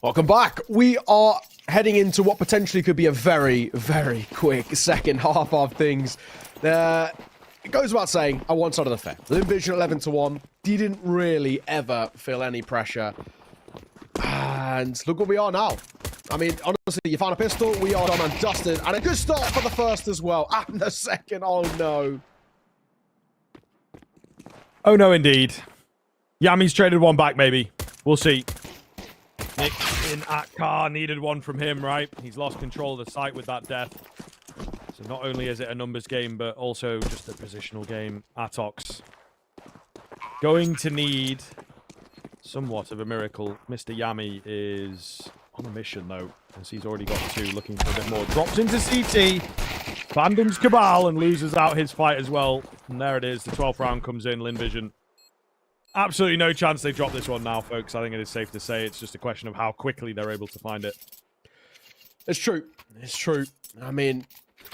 Welcome back. We are heading into what potentially could be a very, very quick second half of things. It goes without saying, on one side of the fence, Lynn Vision 11-1 didn't really ever feel any pressure. And look where we are now. I mean, honestly, you found a pistol, we are done and dusted. And a good start for the first as well. And the second, oh no. Oh no, indeed. Yami's traded one back, maybe. We'll see. Nick in at car, needed one from him, right? He's lost control of the site with that death. So not only is it a numbers game, but also just a positional game. Atox going to need somewhat of a miracle. Mr. Yami is on a mission, though, as he's already got two, looking for a bit more. Drops into CT, fandoms Cabal, and loses out his fight as well. And there it is. The 12th round comes in, Lynn Vision. Absolutely no chance they drop this one now, folks. I think it is safe to say it's just a question of how quickly they're able to find it. It's true. It's true. I mean,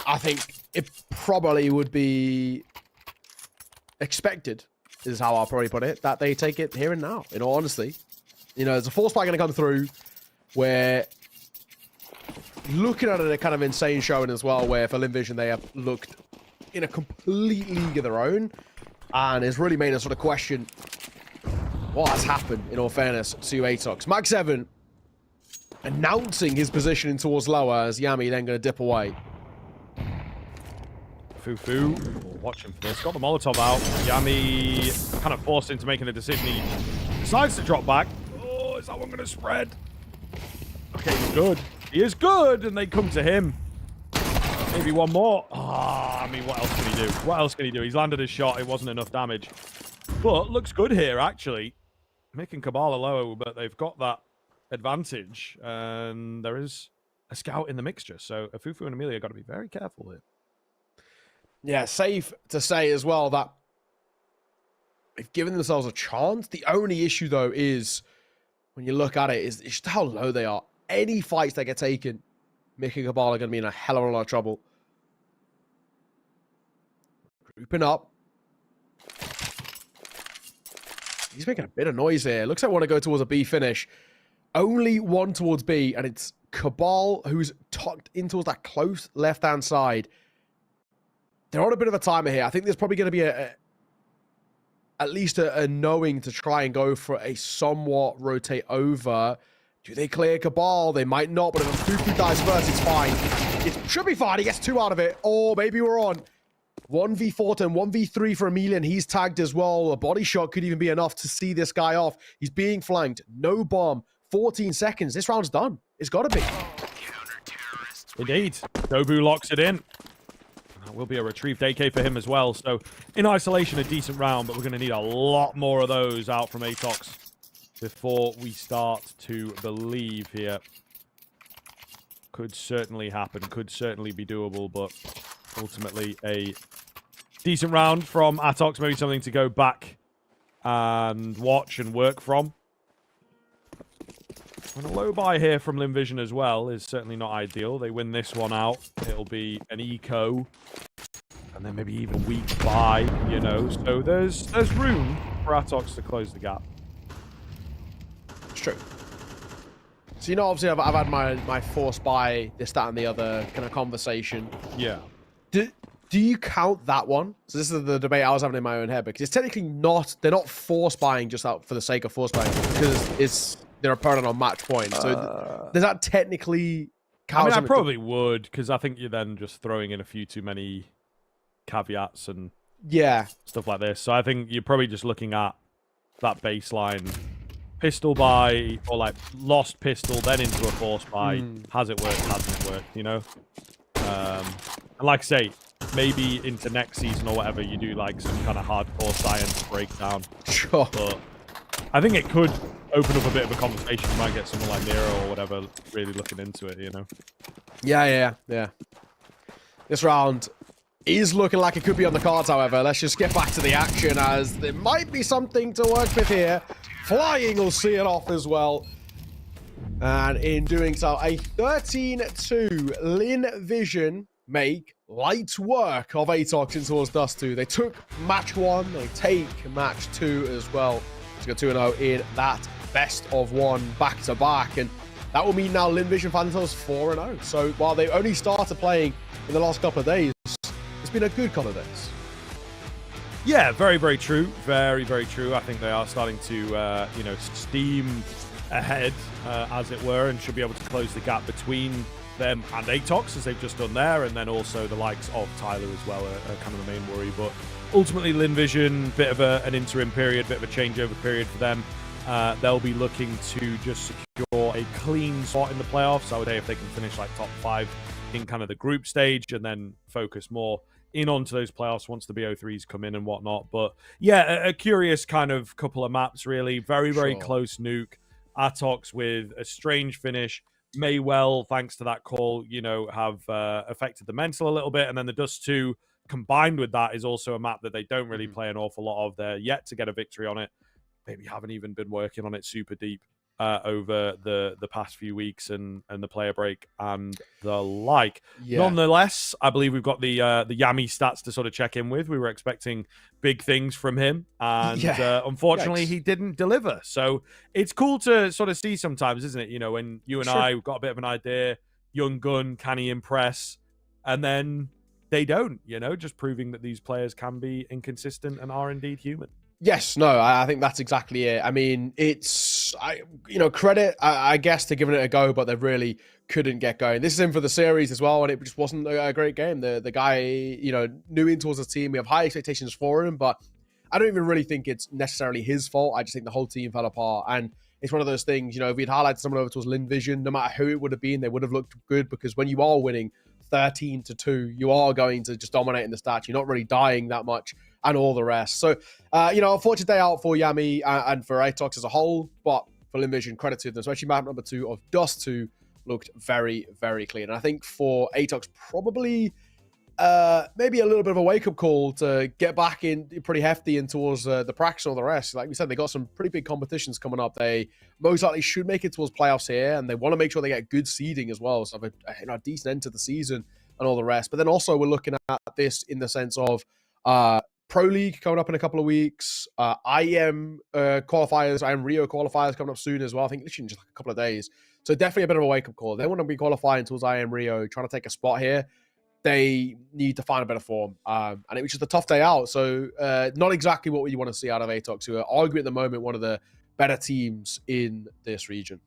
I think it probably would be expected, is how I'll probably put it, that they take it here and now, in all honesty. You know, there's a force fight going to come through where, looking at it, a kind of insane showing as well, where for Lynn Vision, they have looked in a complete league of their own, and it's really made us sort of question what has happened, in all fairness, to Atox. Mag 7 announcing his positioning towards lower as Yami then going to dip away. Fufu, watch him for this. Got the Molotov out. Yami kind of forced into making a decision. He decides to drop back. Oh, is that one going to spread? Okay, he's good. He is good, and they come to him. Maybe one more. Ah, I mean, what else can he do? What else can he do? He's landed his shot. It wasn't enough damage. But looks good here, actually. Mick and Cabal are low, but they've got that advantage. And there is a scout in the mixture. So Fufu and Amelia got to be very careful here. Yeah, safe to say as well that they've given themselves a chance. The only issue, though, is when you look at it, is just how low they are. Any fights that get taken, Mick and Cabal are going to be in a hell of a lot of trouble. Grouping up. He's making a bit of noise here. Looks like I want to go towards a B finish. Only one towards B, and it's Cabal who's tucked in towards that close left-hand side. They're on a bit of a timer here. I think there's probably going to be at least a knowing to try and go for a somewhat rotate over. Do they clear Cabal? They might not, but if Fufu dies first, it's fine. It should be fine. He gets 2 out of it. Oh, maybe we're on. 1v4 to 1v3 for Emilian. He's tagged as well. A body shot could even be enough to see this guy off. He's being flanked. No bomb. 14 seconds. This round's done. It's got to be. Indeed. Dobu locks it in. That will be a retrieved AK for him as well. So, in isolation, a decent round, but we're going to need a lot more of those out from Atox before we start to believe here. Could certainly happen. Could certainly be doable, but ultimately a decent round from Atox. Maybe something to go back and watch and work from. And a low buy here from Lynn Vision as well is certainly not ideal. They win this one out, it'll be an eco, and then maybe even a weak buy, you know. So there's room for Atox to close the gap. It's true. So, you know, obviously I've had my forced buy, this, that, and the other kind of conversation. Yeah. Do you count that one? So this is the debate I was having in my own head, because it's technically not, they're not force buying just out for the sake of force buying, because it's their opponent on match point. So does that technically count? I mean, I probably would, because I think you're then just throwing in a few too many caveats and stuff like this. So I think you're probably just looking at that baseline pistol buy, or like lost pistol, then into a force buy. Has it worked? Hasn't it worked? You know? And like I say, maybe into next season or whatever, you do like some kind of hardcore science breakdown. Sure. But I think it could open up a bit of a conversation. You might get someone like Nero or whatever really looking into it, you know? Yeah. This round is looking like it could be on the cards, however. Let's just get back to the action, as there might be something to work with here. Flying will see it off as well. And in doing so, a 13-2 Lynn Vision make light work of Atox in towards Dust 2. They took match 1, they take match 2 as well. To go 2-0 in that best of 1 back-to-back. And that will mean now Lynn Vision find themselves 4-0. So while they only started playing in the last couple of days, it's been a good couple of days. Yeah, very, very true. Very, very true. I think they are starting to, you know, steam ahead, as it were, and should be able to close the gap between them and Atox, as they've just done there, and then also the likes of Tyler as well are kind of the main worry. But ultimately, Lynn Vision, bit of an interim period, bit of a changeover period for them. They'll be looking to just secure a clean spot in the playoffs. I would say if they can finish like top 5 in kind of the group stage, and then focus more in onto those playoffs once the BO3s come in and whatnot. But yeah, a curious kind of couple of maps, really. Very, very close Nuke. Atox with a strange finish may well, thanks to that call, you know, have affected the mental a little bit. And then the Dust 2 combined with that is also a map that they don't really play an awful lot of. They're yet to get a victory on it. Maybe haven't even been working on it super deep over the past few weeks and the player break and the like. Nonetheless, I believe we've got the Yami stats to sort of check in with. We were expecting big things from him, and unfortunately he didn't deliver. So it's cool to sort of see sometimes, isn't it? You know, when you and I, we've got a bit of an idea, young gun, can he impress? And then they don't, you know, just proving that these players can be inconsistent and are indeed human. Yes, no, I think that's exactly it. I mean, it's, credit, I guess, to giving it a go, but they really couldn't get going. This is in for the series as well, and it just wasn't a great game. The guy, you know, new in towards the team. We have high expectations for him, but I don't even really think it's necessarily his fault. I just think the whole team fell apart, and it's one of those things, you know, if we'd highlighted someone over towards Lynn Vision, no matter who it would have been, they would have looked good, because when you are winning 13-2, you are going to just dominate in the stats. You're not really dying that much and all the rest. So, unfortunate day out for Yami and for Atox as a whole, but for Lynn Vision, credit to them, especially map number 2 of Dust 2 looked very, very clean. And I think for Atox, probably maybe a little bit of a wake-up call to get back in pretty hefty in towards the practice and all the rest. Like we said, they got some pretty big competitions coming up. They most likely should make it towards playoffs here, and they want to make sure they get good seeding as well, so have a decent end to the season and all the rest. But then also we're looking at this in the sense of Pro League coming up in a couple of weeks. IM qualifiers, IM Rio qualifiers coming up soon as well. I think literally in just like a couple of days. So definitely a bit of a wake-up call. They want to be qualifying towards IM Rio, trying to take a spot here. They need to find a better form. And it was just a tough day out. So not exactly what you want to see out of Atox, who are arguably at the moment one of the better teams in this region.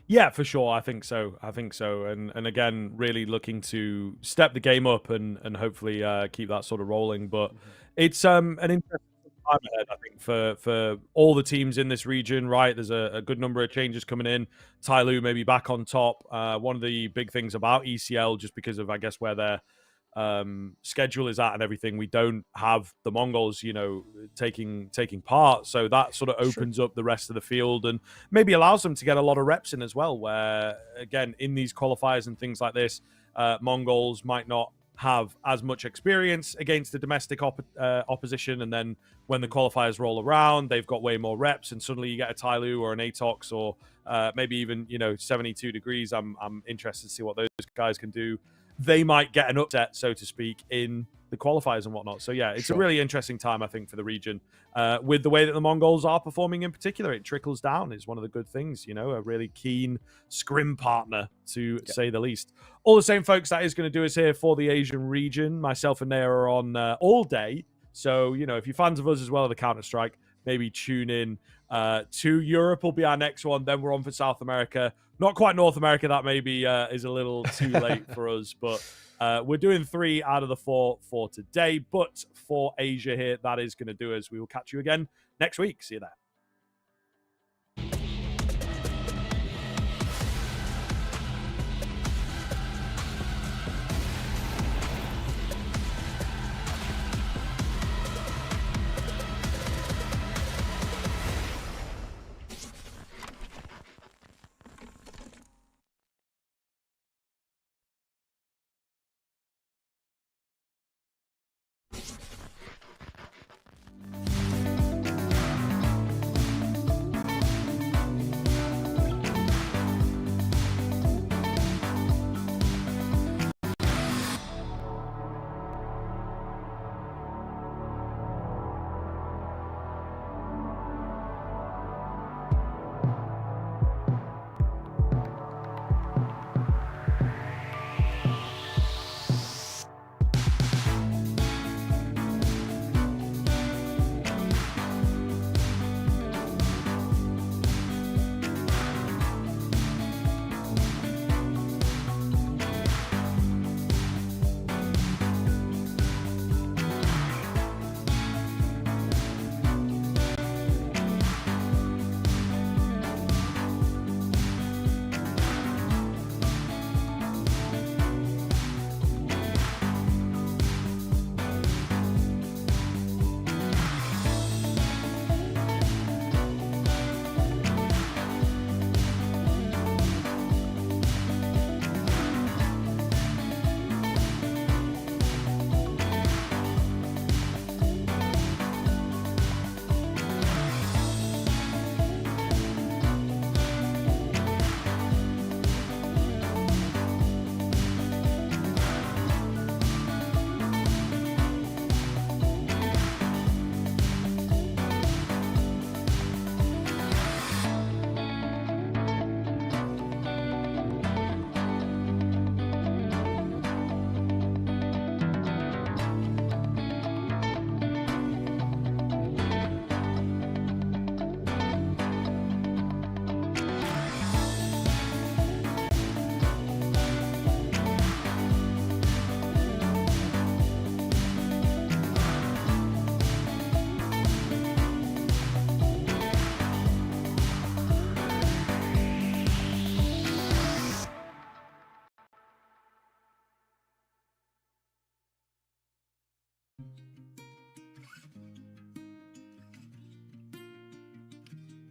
Yeah, for sure. I think so. And again, really looking to step the game up and hopefully keep that sort of rolling. But it's an interesting time ahead, I think, for all the teams in this region, right? There's a good number of changes coming in. Tyloo maybe back on top. One of the big things about ECL, just because of, I guess, where their schedule is at and everything, we don't have the Mongols, you know, taking part. So that sort of opens up the rest of the field and maybe allows them to get a lot of reps in as well, where, again, in these qualifiers and things like this, Mongols might not have as much experience against the domestic opposition, and then when the qualifiers roll around, they've got way more reps, and suddenly you get a Tyloo or an Atox or maybe even 72 degrees. I'm interested to see what those guys can do. They might get an upset, so to speak, in the qualifiers and whatnot. So yeah, it's a really interesting time, I think, for the region. With the way that the Mongols are performing in particular, it trickles down. Is one of the good things, a really keen scrim partner, to say the least. All the same, folks, that is going to do us here for the Asian region. Myself and Naya are on all day. So, if you're fans of us as well as the Counter-Strike, maybe tune in to Europe will be our next one. Then we're on for South America. Not quite North America. That maybe is a little too late for us. But we're doing 3 out of the 4 for today. But for Asia here, that is going to do us. We will catch you again next week. See you there.